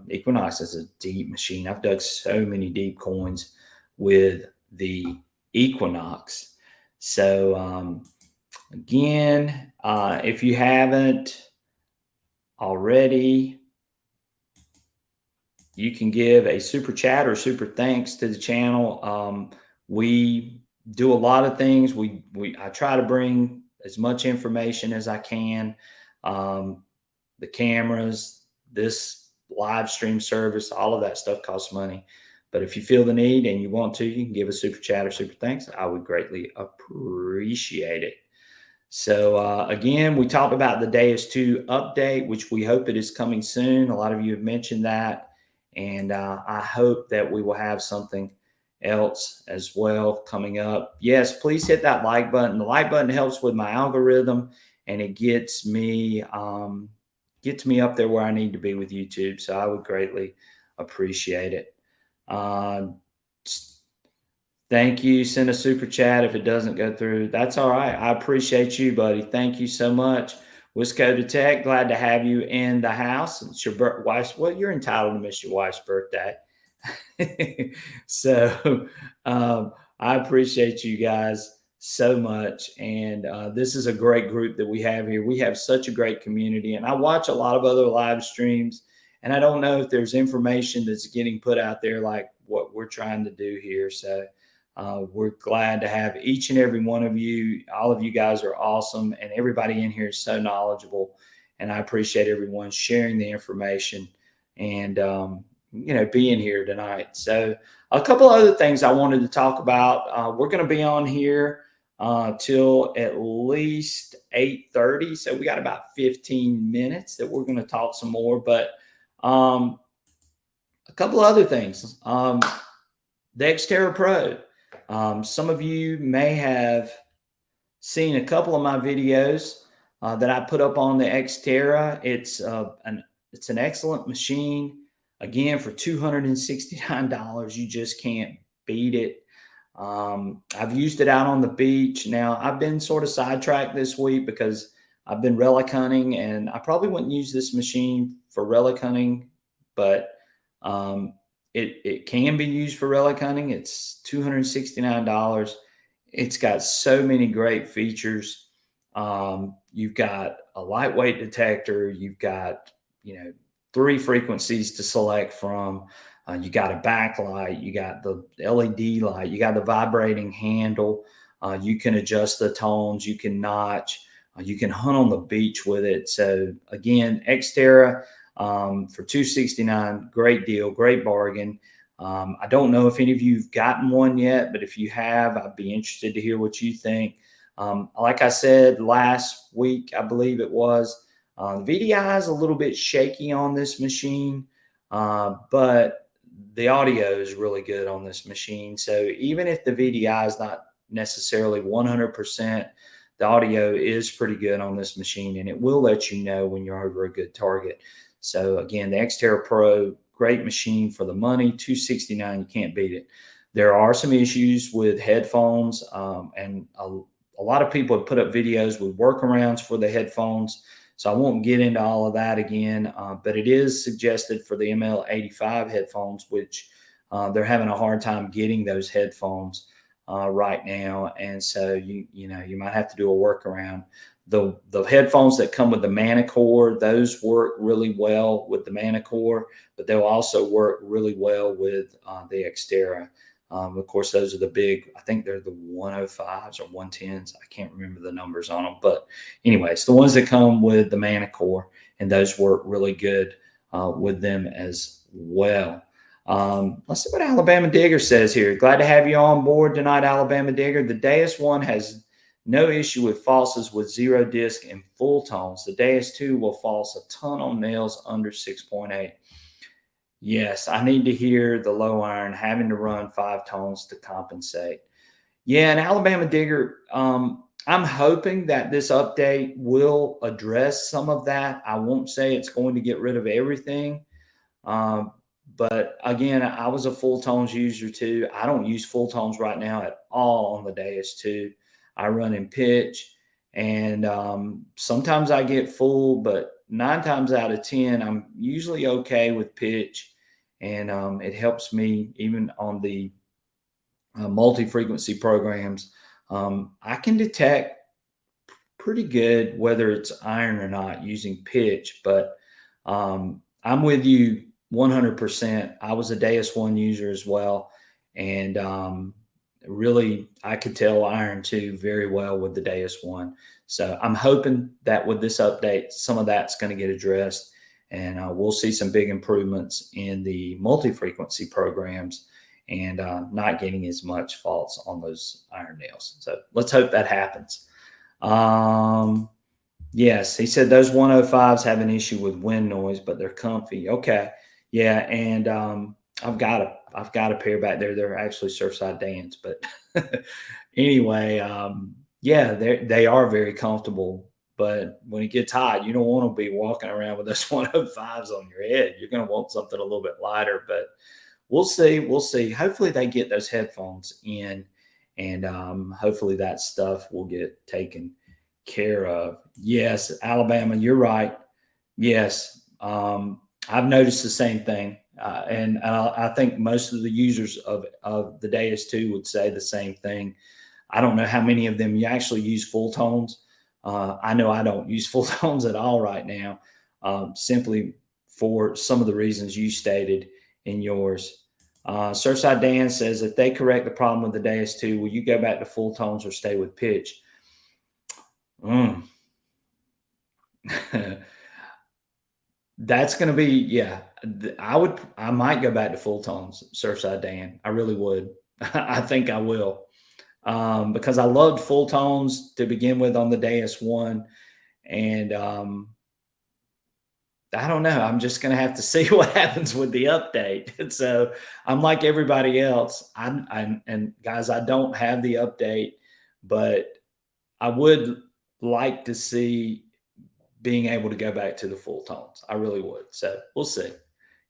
Equinox is a deep machine. I've dug so many deep coins with the Equinox. So again, if you haven't already, you can give a super chat or super thanks to the channel. We do a lot of things. I try to bring as much information as I can. The cameras, this live stream service, all of that stuff costs money. But if you feel the need and you want to, you can give a super chat or super thanks. I would greatly appreciate it. So again, we talked about the Deus 2 update, which we hope it is coming soon. A lot of you have mentioned that. And I hope that we will have something else as well coming up. Yes, please hit that like button. The like button helps with my algorithm, and it gets me up there where I need to be with YouTube. So I would greatly appreciate it. Thank you. Send a super chat if it doesn't go through. That's all right. I appreciate you, buddy. Thank you so much. Wisco to Tech, glad to have you in the house. It's your wife's. Well, you're entitled to miss your wife's birthday. So I appreciate you guys so much. And this is a great group that we have here. We have such a great community. And I watch a lot of other live streams, and I don't know if there's information that's getting put out there like what we're trying to do here. So we're glad to have each and every one of you. All of you guys are awesome, and everybody in here is so knowledgeable. And I appreciate everyone sharing the information and, being here tonight. So a couple other things I wanted to talk about. We're going to be on here till at least 8:30. So we got about 15 minutes that we're going to talk some more. But a couple other things. The Xterra Pro. Some of you may have seen a couple of my videos that I put up on the Xterra. It's an excellent machine. Again, for $269, you just can't beat it. I've used it out on the beach. Now, I've been sort of sidetracked this week because I've been relic hunting, and I probably wouldn't use this machine for relic hunting, but it can be used for relic hunting. It's $269. It's got so many great features. You've got a lightweight detector. You've got, 3 frequencies to select from. You got a backlight. You got the LED light. You got the vibrating handle. You can adjust the tones. You can notch. You can hunt on the beach with it. So again, Xterra for $269, great deal, great bargain. I don't know if any of you've gotten one yet, but if you have, I'd be interested to hear what you think. Like I said last week, I believe it was, VDI is a little bit shaky on this machine, but the audio is really good on this machine. So even if the VDI is not necessarily 100%, the audio is pretty good on this machine, and it will let you know when you're over a good target. So again, the Xterra Pro, great machine for the money, $269, you can't beat it. There are some issues with headphones, and a lot of people have put up videos with workarounds for the headphones. So I won't get into all of that again, but it is suggested for the ML85 headphones, which they're having a hard time getting those headphones right now, and so you might have to do a workaround. The headphones that come with the Manicore, those work really well with the Manicore, but they'll also work really well with the Xterra. Of course, those are the big, I think they're the 105s or 110s. I can't remember the numbers on them. But anyways, the ones that come with the Manicore, and those work really good with them as well. Let's see what Alabama Digger says here. Glad to have you on board tonight, Alabama Digger. The Deus 1 has no issue with falses with 0 disc and full tones. The Deus 2 will false a ton on nails under 6.8. Yes, I need to hear the low iron having to run 5 tones to compensate. Yeah, and Alabama Digger, I'm hoping that this update will address some of that. I won't say it's going to get rid of everything. Um, but again, I was a full tones user too. I don't use full tones right now at all on the Deus 2. I run in pitch, and sometimes I get full, but 9 times out of 10, I'm usually okay with pitch, and it helps me even on the multi-frequency programs. I can detect pretty good whether it's iron or not using pitch, but I'm with you 100%. I was a Deus 1 user as well, and really I could tell iron 2 very well with the Deus 1. So I'm hoping that with this update, some of that's going to get addressed, and we'll see some big improvements in the multi-frequency programs, and not getting as much faults on those iron nails. So let's hope that happens. Yes, he said those 105s have an issue with wind noise, but they're comfy. Okay. Yeah, and I've got a pair back there. They're actually Surfside Dan's, but anyway, yeah, they are very comfortable. But when it gets hot, you don't want to be walking around with those 105s on your head. You're going to want something a little bit lighter, but we'll see. We'll see. Hopefully they get those headphones in, and hopefully that stuff will get taken care of. Yes, Alabama, you're right. Yes, I've noticed the same thing, and I think most of the users of the Deus 2 would say the same thing. I don't know how many of them you actually use full tones. I know I don't use full tones at all right now, simply for some of the reasons you stated in yours. Surfside Dan says, if they correct the problem with the Deus 2, will you go back to full tones or stay with pitch? That's going to be, yeah, I might go back to full tones, Surfside Dan. I really would. I think I will. Because I loved full tones to begin with on the Deus 1. And I don't know. I'm just going to have to see what happens with the update. And so I'm like everybody else. And guys, I don't have the update, but I would like to see being able to go back to the full tones. I really would. So we'll see.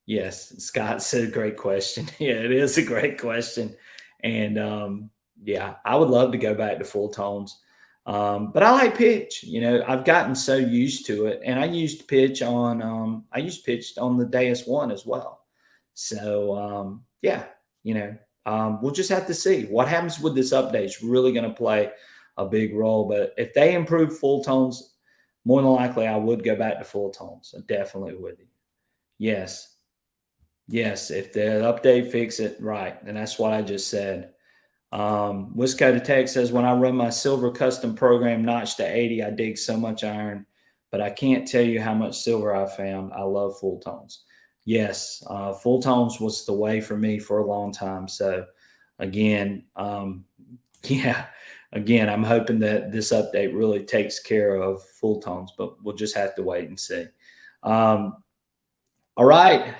Yes, Scott said, great question. Yeah, it is a great question. And yeah, I would love to go back to full tones. But I like pitch. I've gotten so used to it, and I used pitch on the Deus 1 as well. So yeah, we'll just have to see what happens with this update. It's really going to play a big role. But if they improve full tones, more than likely I would go back to full tones. I definitely would. Yes. Yes. If the update fix it, right. And that's what I just said. Wisco to Tech says, when I run my silver custom program notch to 80, I dig so much iron, but I can't tell you how much silver I found. I love full tones. Yes, full tones was the way for me for a long time. So again, yeah, again, I'm hoping that this update really takes care of full tones, but we'll just have to wait and see. All right.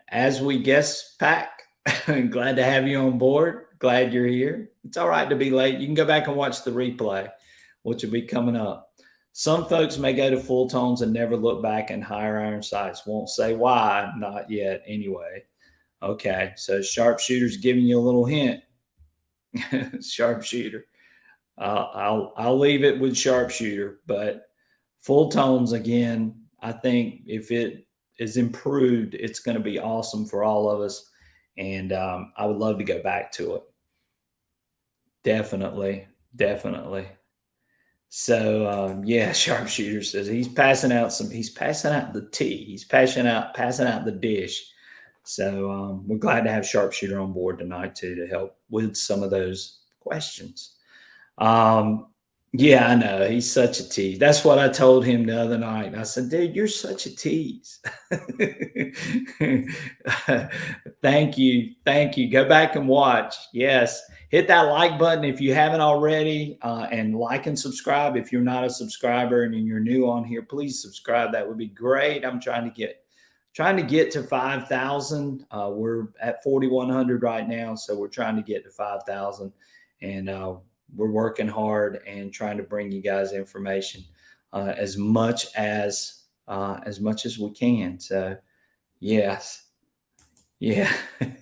As we guest pack, glad to have you on board. Glad you're here. It's all right to be late. You can go back and watch the replay, which will be coming up. Some folks may go to full tones and never look back in higher iron sights. Won't say why, not yet anyway. Okay, so sharpshooter's giving you a little hint. Sharpshooter. I'll leave it with sharpshooter, but full tones again. I think if it is improved, it's going to be awesome for all of us, and I would love to go back to it. Definitely, definitely. So yeah, sharpshooter says he's passing out some. He's passing out the tea. He's passing out the dish. So we're glad to have sharpshooter on board tonight too to help with some of those questions. Um, yeah, I know. He's such a tease. That's what I told him the other night. I said, dude, you're such a tease. Thank you. Thank you. Go back and watch. Yes. Hit that like button if you haven't already, and like and subscribe. If you're not a subscriber and you're new on here, please subscribe. That would be great. I'm trying to get to 5,000. We're at 4,100 right now, so we're trying to get to 5,000, and we're working hard and trying to bring you guys information as much as we can. So yes, yeah.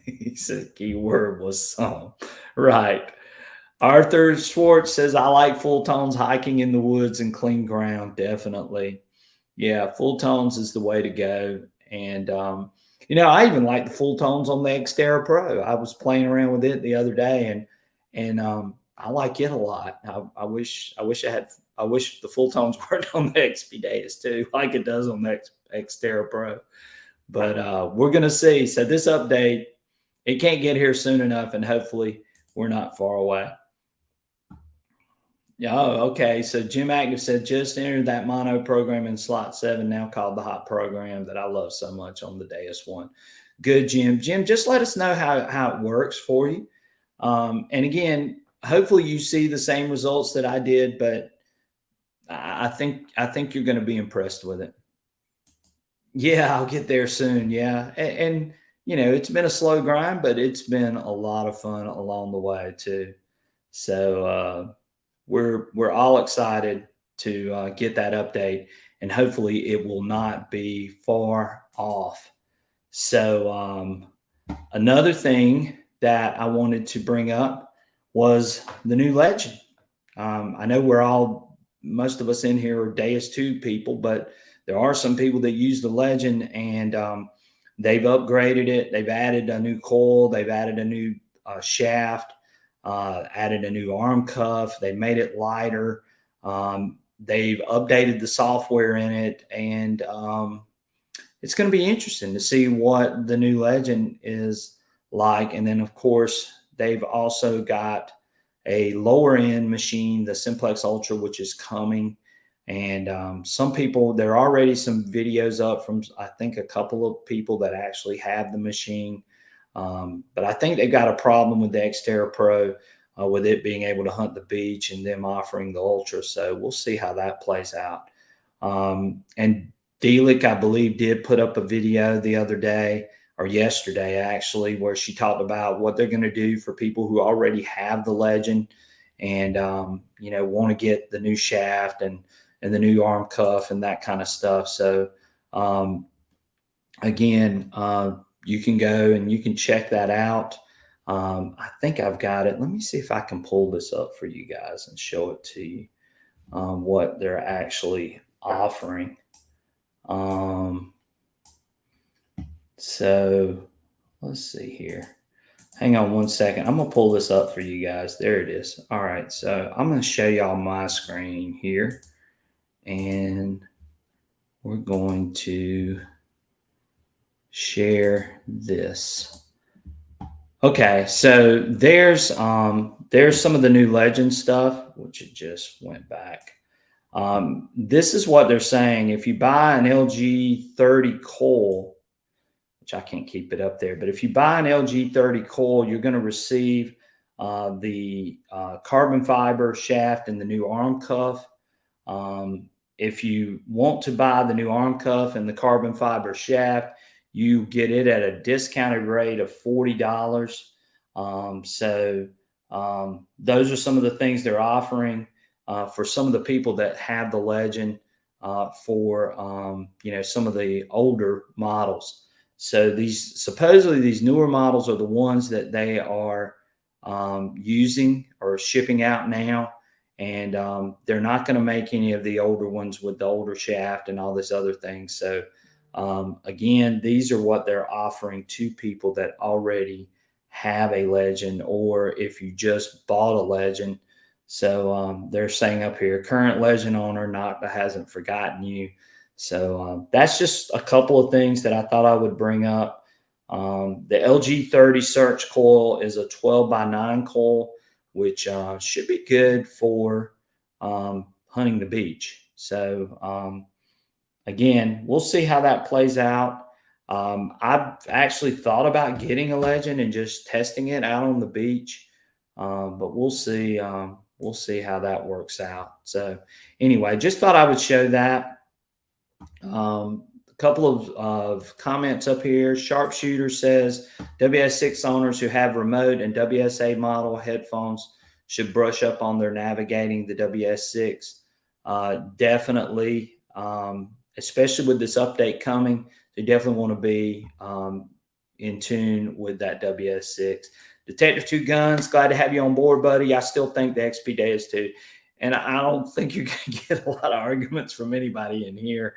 He said key word was some. Right. Arthur Schwartz says I like full tones hiking in the woods and clean ground. Definitely. Yeah, full tones is the way to go. And I even like the full tones on the Xterra Pro. I was playing around with it the other day, and I like it a lot. I wish the full tones worked on the XP Days too, like it does on the Xterra Pro. But we're gonna see. So this update, it can't get here soon enough, and hopefully we're not far away. Yeah, oh, okay. So Jim Active said just entered that mono program in slot 7, now called the hot program that I love so much on the Deus one. Good, Jim. Jim, just let us know how it works for you. And again, hopefully you see the same results that I did, but I think you're going to be impressed with it. Yeah, I'll get there soon. Yeah, and it's been a slow grind, but it's been a lot of fun along the way too. So we're all excited to get that update, and hopefully it will not be far off. So another thing that I wanted to bring up was the new legend. I know most of us in here are Deus 2 people, but there are some people that use the legend, and they've upgraded it. They've added a new coil, they've added a new shaft, added a new arm cuff, they made it lighter. They've updated the software in it, and it's going to be interesting to see what the new legend is like. And then, of course, they've also got a lower end machine, the Simplex Ultra, which is coming. And some people, there are already some videos up from, I think, a couple of people that actually have the machine. But I think they got a problem with the Xterra Pro, with it being able to hunt the beach and them offering the Ultra. So we'll see how that plays out. And Delic, I believe, did put up a video the other day, or yesterday actually, where she talked about what they're going to do for people who already have the Legend and want to get the new shaft and the new arm cuff and that kind of stuff. So again, you can go and you can check that out. I think I've got it. Let me see if I can pull this up for you guys and show it to you, what they're actually offering. So let's see here. Hang on one second. I'm going to pull this up for you guys. There it is. All right. So I'm going to show y'all my screen here, and we're going to share this. Okay. So there's some of the new Legend stuff, which it just went back. This is what they're saying. If you buy an LG 30 coil, which I can't keep it up there, but if you buy an LG 30 coil, you're going to receive the carbon fiber shaft and the new arm cuff. If you want to buy the new arm cuff and the carbon fiber shaft, you get it at a discounted rate of $40. Those are some of the things they're offering for some of the people that have the Legend, for some of the older models. So supposedly these newer models are the ones that they are using or shipping out now. And they're not going to make any of the older ones with the older shaft and all this other thing. So, again, these are what they're offering to people that already have a Legend, or if you just bought a Legend. So they're saying up here, current Legend owner not hasn't forgotten you. So that's just a couple of things that I thought I would bring up. The LG30 Search coil is a 12x9 coil, which should be good for hunting the beach. So again, we'll see how that plays out. I've actually thought about getting a Legend and just testing it out on the beach, but we'll see. We'll see how that works out. So anyway, just thought I would show that. A couple of comments up here. Sharpshooter says WS6 owners who have remote and WSA model headphones should brush up on their navigating the WS6. Definitely, especially with this update coming, they definitely want to be in tune with that WS6. Detector 2 Guns, glad to have you on board, buddy. I still think the XP Deus too. And I don't think you're going to get a lot of arguments from anybody in here.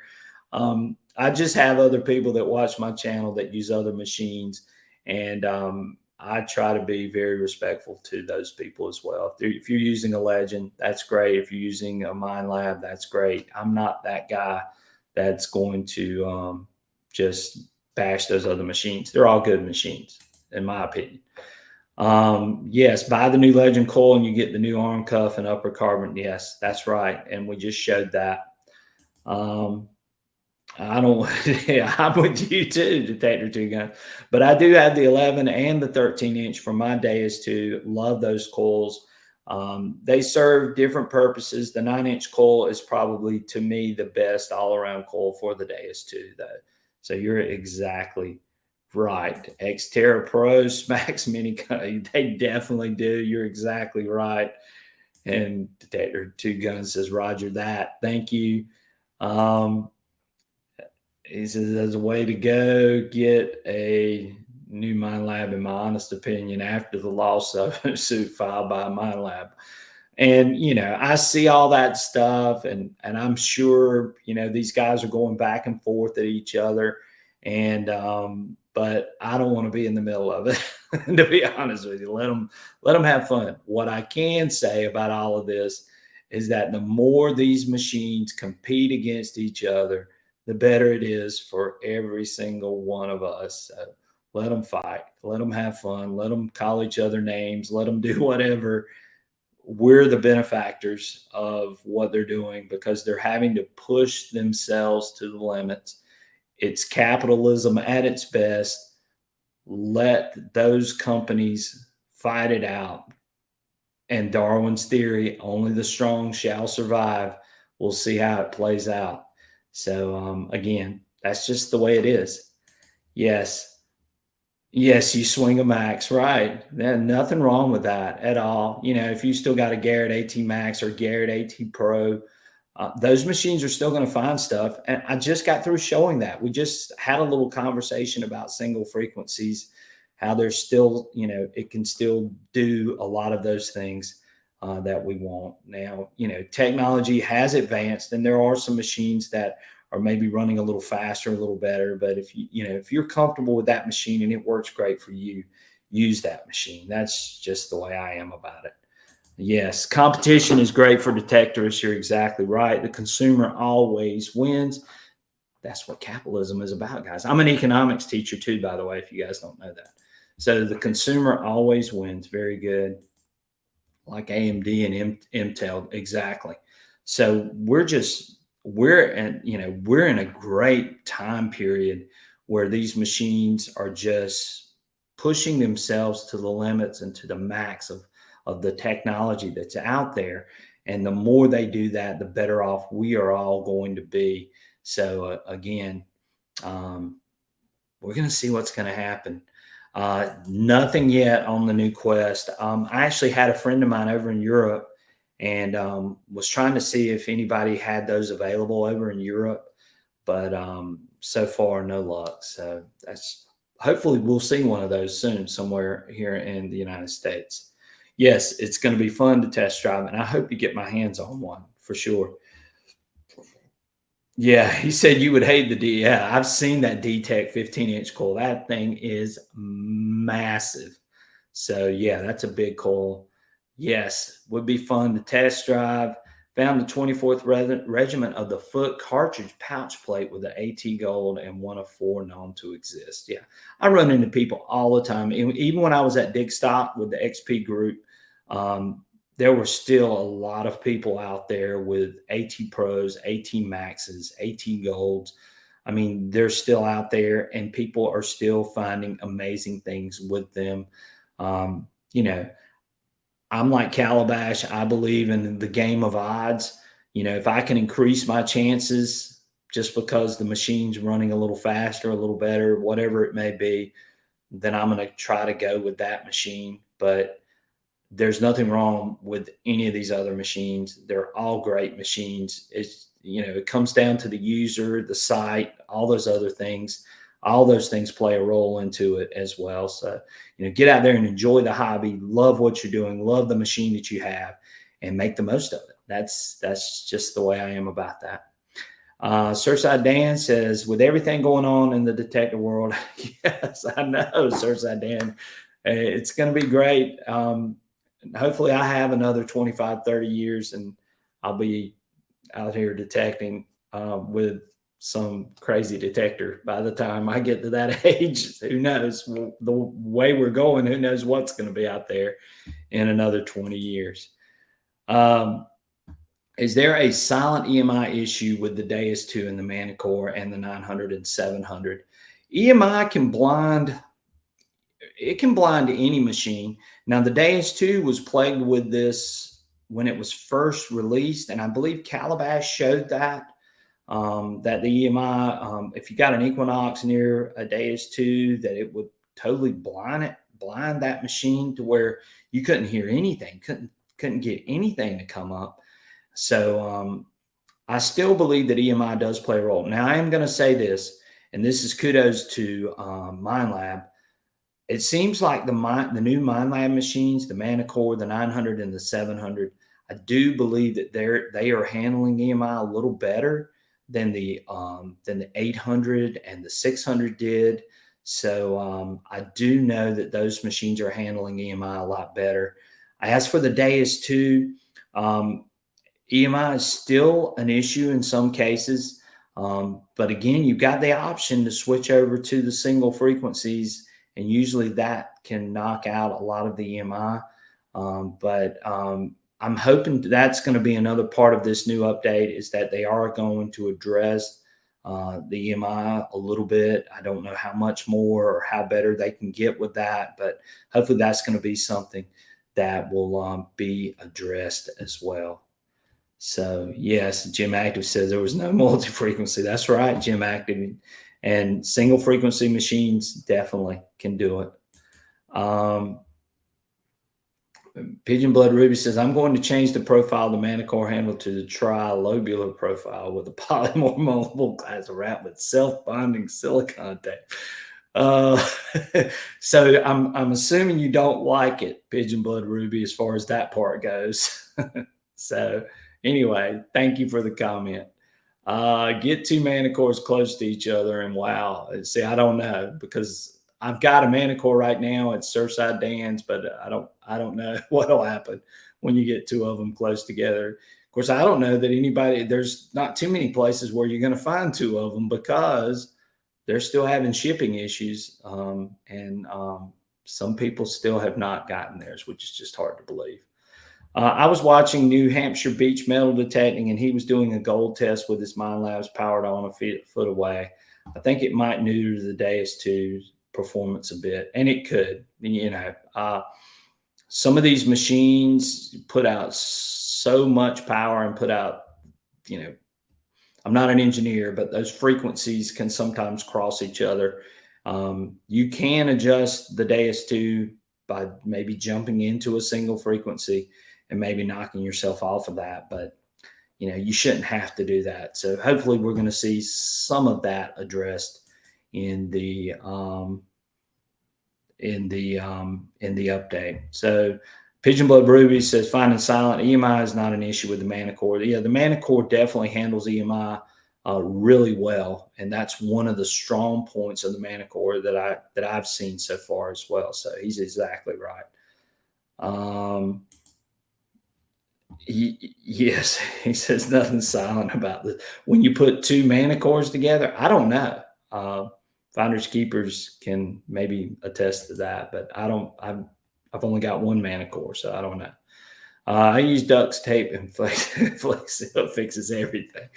I just have other people that watch my channel that use other machines, and I try to be very respectful to those people as well. If you're using a Legend, that's great. If you're using a Mind Lab, that's great. I'm not that guy that's going to just bash those other machines. They're all good machines, in my opinion. Yes, buy the new Legend coil and you get the new arm cuff and upper carbon. Yes, that's right. And we just showed that. I don't, yeah, I'm with you too, Detector 2 Gun. But I do have the 11 and the 13-inch for my Deus 2. Love those coils. They serve different purposes. The 9-inch coil is probably, to me, the best all-around coil for the Deus 2, though. So you're exactly right. Xterra Pro, Smacks Mini, they definitely do. You're exactly right. And Detector 2 Gun says, Roger that. Thank you. He says, as a way to go, get a new Mind Lab, in my honest opinion, after the lawsuit filed by Mind Lab. And, I see all that stuff, and I'm sure, these guys are going back and forth at each other. And, but I don't want to be in the middle of it, to be honest with you. Let them have fun. What I can say about all of this is that the more these machines compete against each other, the better it is for every single one of us. So let them fight, let them have fun, let them call each other names, let them do whatever. We're the benefactors of what they're doing because they're having to push themselves to the limits. It's capitalism at its best. Let those companies fight it out. And Darwin's theory, only the strong shall survive. We'll see how it plays out. So again, that's just the way it is. Yes. Yes, you swing a max, right? There's nothing wrong with that at all. If you still got a Garrett AT Max or Garrett AT Pro, those machines are still going to find stuff. And I just got through showing that. We just had a little conversation about single frequencies, how there's still, it can still do a lot of those things that we want. Now, technology has advanced, and there are some machines that are maybe running a little faster, a little better. But if you're comfortable with that machine and it works great for you, use that machine. That's just the way I am about it. Yes, competition is great for detectorists. You're exactly right. The consumer always wins. That's what capitalism is about, guys. I'm an economics teacher too, by the way, if you guys don't know that. So the consumer always wins. Very good. Like AMD and Intel, exactly. So we're in a great time period where these machines are just pushing themselves to the limits and to the max of the technology that's out there. And the more they do that, the better off we are all going to be. So again, we're going to see what's going to happen. Nothing yet on the new Quest. I actually had a friend of mine over in Europe and was trying to see if anybody had those available over in Europe, but so far no luck. So hopefully we'll see one of those soon somewhere here in the United States. yes, it's going to be fun to test drive, and I hope you get my hands on one for sure. Yeah, he said you would hate the D. Yeah, I've seen that D-Tech 15-inch coil. That thing is massive. So yeah, that's a big coil. Yes, would be fun to test drive. Found the 24th Regiment of the Foot cartridge pouch plate with the AT Gold and one of four known to exist. Yeah, I run into people all the time. Even when I was at Dig Stock with the XP group, um, there were still a lot of people out there with AT Pros, AT Maxes, AT Golds. I mean, they're still out there, and people are still finding amazing things with them. You know, I'm like Calabash. I believe in the game of odds. You know, if I can increase my chances just because the machine's running a little faster, a little better, whatever it may be, then I'm going to try to go with that machine. But there's nothing wrong with any of these other machines. They're all great machines. It's, you know, it comes down to the user, the site, all those other things. All those things play a role into it as well. So, you know, get out there and enjoy the hobby, love what you're doing, love the machine that you have, and make the most of it. That's just the way I am about that. Surfside Dan says, with everything going on in the detector world, yes, I know, Surfside Dan, it's going to be great. Hopefully I have another 25, 30 years and I'll be out here detecting with some crazy detector by the time I get to that age. Who knows? The way we're going, who knows what's going to be out there in another 20 years. Is there a silent EMI issue with the Deus 2 and the Manicore and the 900 and 700? EMI can blind, it can blind any machine. Now, the Deus 2 was plagued with this when it was first released, and I believe Calabash showed that, that the EMI, if you got an Equinox near a Deus 2, that it would totally blind that machine to where you couldn't hear anything, couldn't get anything to come up. So I still believe that EMI does play a role. Now, I am going to say this, and this is kudos to MindLab. It seems like the new MindLab machines, the Manicore, the 900, and the 700, I do believe that they are handling EMI a little better than the 800 and the 600 did. So I do know that those machines are handling EMI a lot better. As for the Deus 2, EMI is still an issue in some cases. But again, you've got the option to switch over to the single frequencies, and usually that can knock out a lot of the EMI. But I'm hoping that's going to be another part of this new update, is that they are going to address the EMI a little bit. I don't know how much more or how better they can get with that, but hopefully that's going to be something that will be addressed as well. So yes, Jim Active says there was no multi-frequency. That's right, Jim Active, and single frequency machines definitely can do it. Pigeon Blood Ruby says, I'm going to change the profile of the Manicore handle to the tri-lobular profile with a polymorph multiple class wrap with self-bonding silicone tape. So I'm assuming you don't like it, Pigeon Blood Ruby, as far as that part goes. So anyway, thank you for the comment. Get two Manicores close to each other, and wow. See, I don't know, because I've got a Manicore right now at Surfside Dan's, but I don't know what'll happen when you get two of them close together. Of course, I don't know that there's not too many places where you're going to find two of them, because they're still having shipping issues. And some people still have not gotten theirs, which is just hard to believe. I was watching New Hampshire Beach Metal Detecting, and he was doing a gold test with his MindLabs powered on a foot away. I think it might neuter the Deus 2 performance a bit, and it could. Some of these machines put out so much power and put out, I'm not an engineer, but those frequencies can sometimes cross each other. You can adjust the Deus 2 by maybe jumping into a single frequency and maybe knocking yourself off of that, but you shouldn't have to do that. So hopefully we're going to see some of that addressed in the update. So Pigeon Blood Ruby says finding silent EMI is not an issue with the Manicore. Yeah, the Manicore definitely handles EMI really well, and that's one of the strong points of the Manicore that I've seen so far as well. So he's exactly right. Yes, he says nothing silent about this. When you put two Manicores together, I don't know. Finders keepers can maybe attest to that, but I don't. I've only got one Manicore, so I don't know. I use Duck's tape and Flex Seal fixes everything,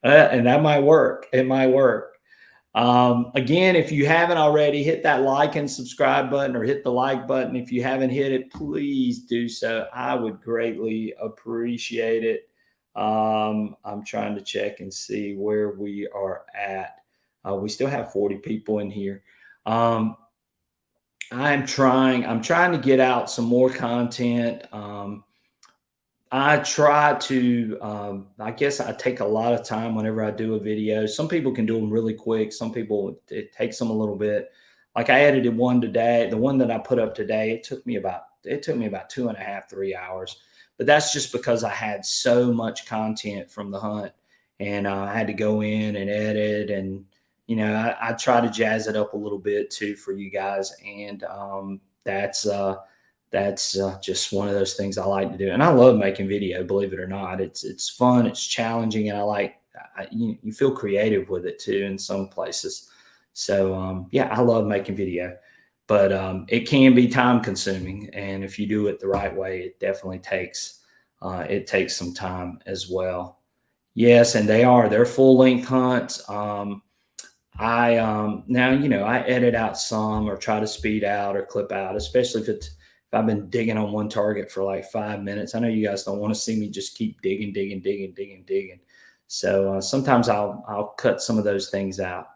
and that might work. It might work. Again, if you haven't already, hit that like and subscribe button, or hit the like button. If you haven't hit it, please do so. I would greatly appreciate it. I'm trying to check and see where we are at. We still have 40 people in here. I'm trying to get out some more content. I try to, I guess I take a lot of time whenever I do a video. Some people can do them really quick. Some people, it takes them a little bit. Like I edited one today. The one that I put up today, it took me about 2.5, 3 hours. But that's just because I had so much content from the hunt, and I had to go in and edit. And, I try to jazz it up a little bit too for you guys. And that's just one of those things I like to do, and I love making video. Believe it or not, it's fun, it's challenging, and you feel creative with it too in some places. So yeah, I love making video, but it can be time consuming, and if you do it the right way, it definitely takes some time as well. Yes, and they're full length hunts. I now I edit out some or try to speed out or clip out, especially if I've been digging on one target for like 5 minutes. I know you guys don't want to see me just keep digging, digging, digging, digging, digging. So sometimes I'll cut some of those things out.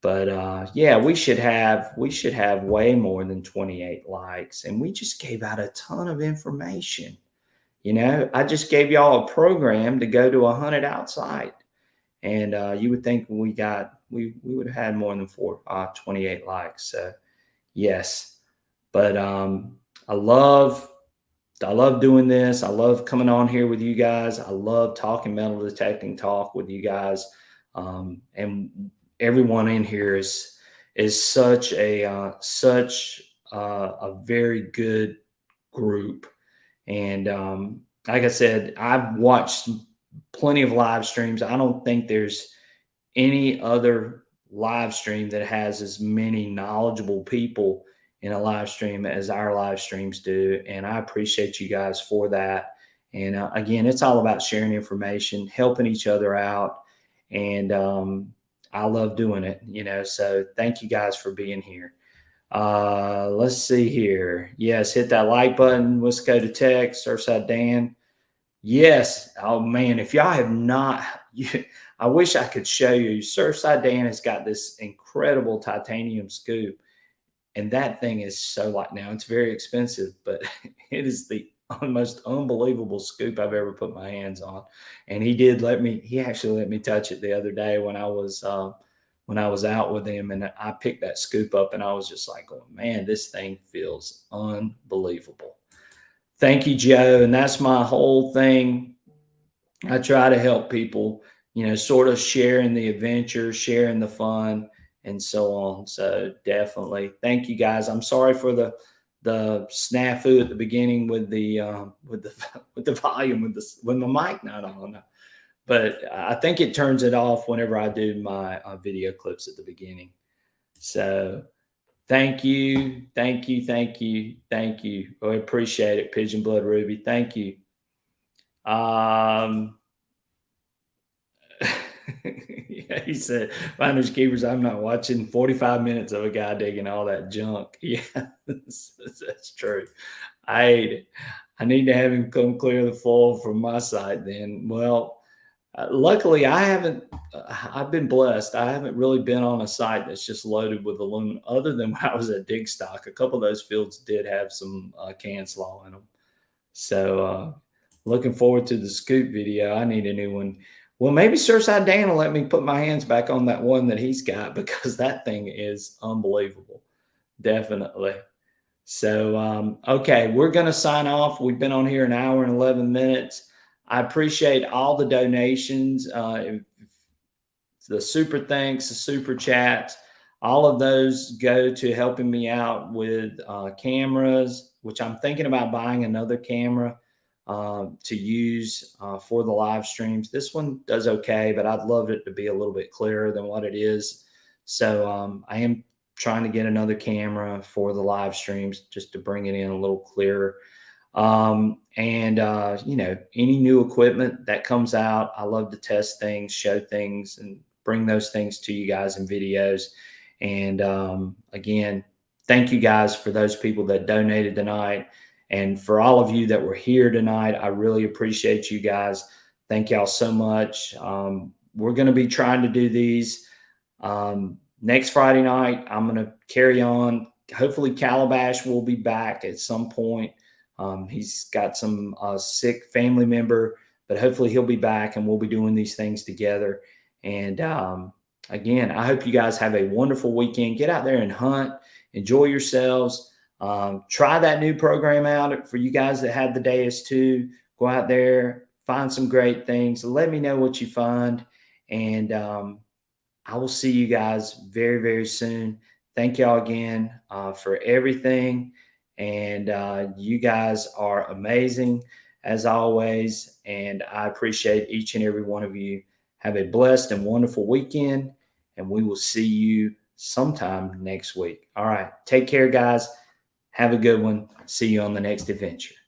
But yeah, we should have way more than 28 likes, and we just gave out a ton of information. I just gave y'all a program to go to a hunted outside. And you would think we would have had more than 28 likes. So yes, but I love doing this. I love coming on here with you guys. I love talking metal detecting talk with you guys, and everyone in here is such a very good group. And like I said, I've watched plenty of live streams. I don't think there's any other live stream that has as many knowledgeable people in a live stream as our live streams do. And I appreciate you guys for that. And again, it's all about sharing information, helping each other out. And I love doing it. So thank you guys for being here. Let's see here. Yes, hit that like button. Let's go to text. Surfside Dan. Yes. Oh man, if y'all have not, I wish I could show you. Surfside Dan has got this incredible titanium scoop, and that thing is so light. Now it's very expensive, but it is the most unbelievable scoop I've ever put my hands on. And he actually let me touch it the other day when I was out with him, and I picked that scoop up, and I was just like, oh man, this thing feels unbelievable. Thank you, Joe. And that's my whole thing. I try to help people, sort of sharing the adventure, sharing the fun, and so on. So definitely, thank you guys. I'm sorry for the snafu at the beginning with the with the volume with my mic not on, but I think it turns it off whenever I do my video clips at the beginning. So thank you, thank you, thank you, thank you. I appreciate it, Pigeon Blood Ruby. Thank you. Yeah, he said, "Finders keepers." I'm not watching 45 minutes of a guy digging all that junk. Yeah, that's true. I hate it. I need to have him come clear the foil from my side. Then, well, luckily, I haven't. I've been blessed. I haven't really been on a site that's just loaded with aluminum. Other than when I was at Dig Stock, a couple of those fields did have some can slaw in them. So, looking forward to the scoop video. I need a new one. Well, maybe Surfside Dan will let me put my hands back on that one that he's got, because that thing is unbelievable. Definitely. So, okay, we're going to sign off. We've been on here an hour and 11 minutes. I appreciate all the donations, the super thanks, the super chats. All of those go to helping me out with cameras, which I'm thinking about buying another camera to use for the live streams. This one does okay, but I'd love it to be a little bit clearer than what it is. So I am trying to get another camera for the live streams just to bring it in a little clearer. You know, any new equipment that comes out, I love to test things, show things, and bring those things to you guys in videos. And again, thank you guys for those people that donated tonight. And for all of you that were here tonight, I really appreciate you guys. Thank y'all so much. We're going to be trying to do these next Friday night. I'm going to carry on. Hopefully, Calabash will be back at some point. He's got some sick family member, but hopefully he'll be back and we'll be doing these things together. And again, I hope you guys have a wonderful weekend. Get out there and hunt, enjoy yourselves. Try that new program out for you guys that had the Deus too. Go out there, find some great things. Let me know what you find. And I will see you guys very, very soon. Thank y'all again for everything. And you guys are amazing as always. And I appreciate each and every one of you. Have a blessed and wonderful weekend. And we will see you sometime next week. All right. Take care, guys. Have a good one. See you on the next adventure.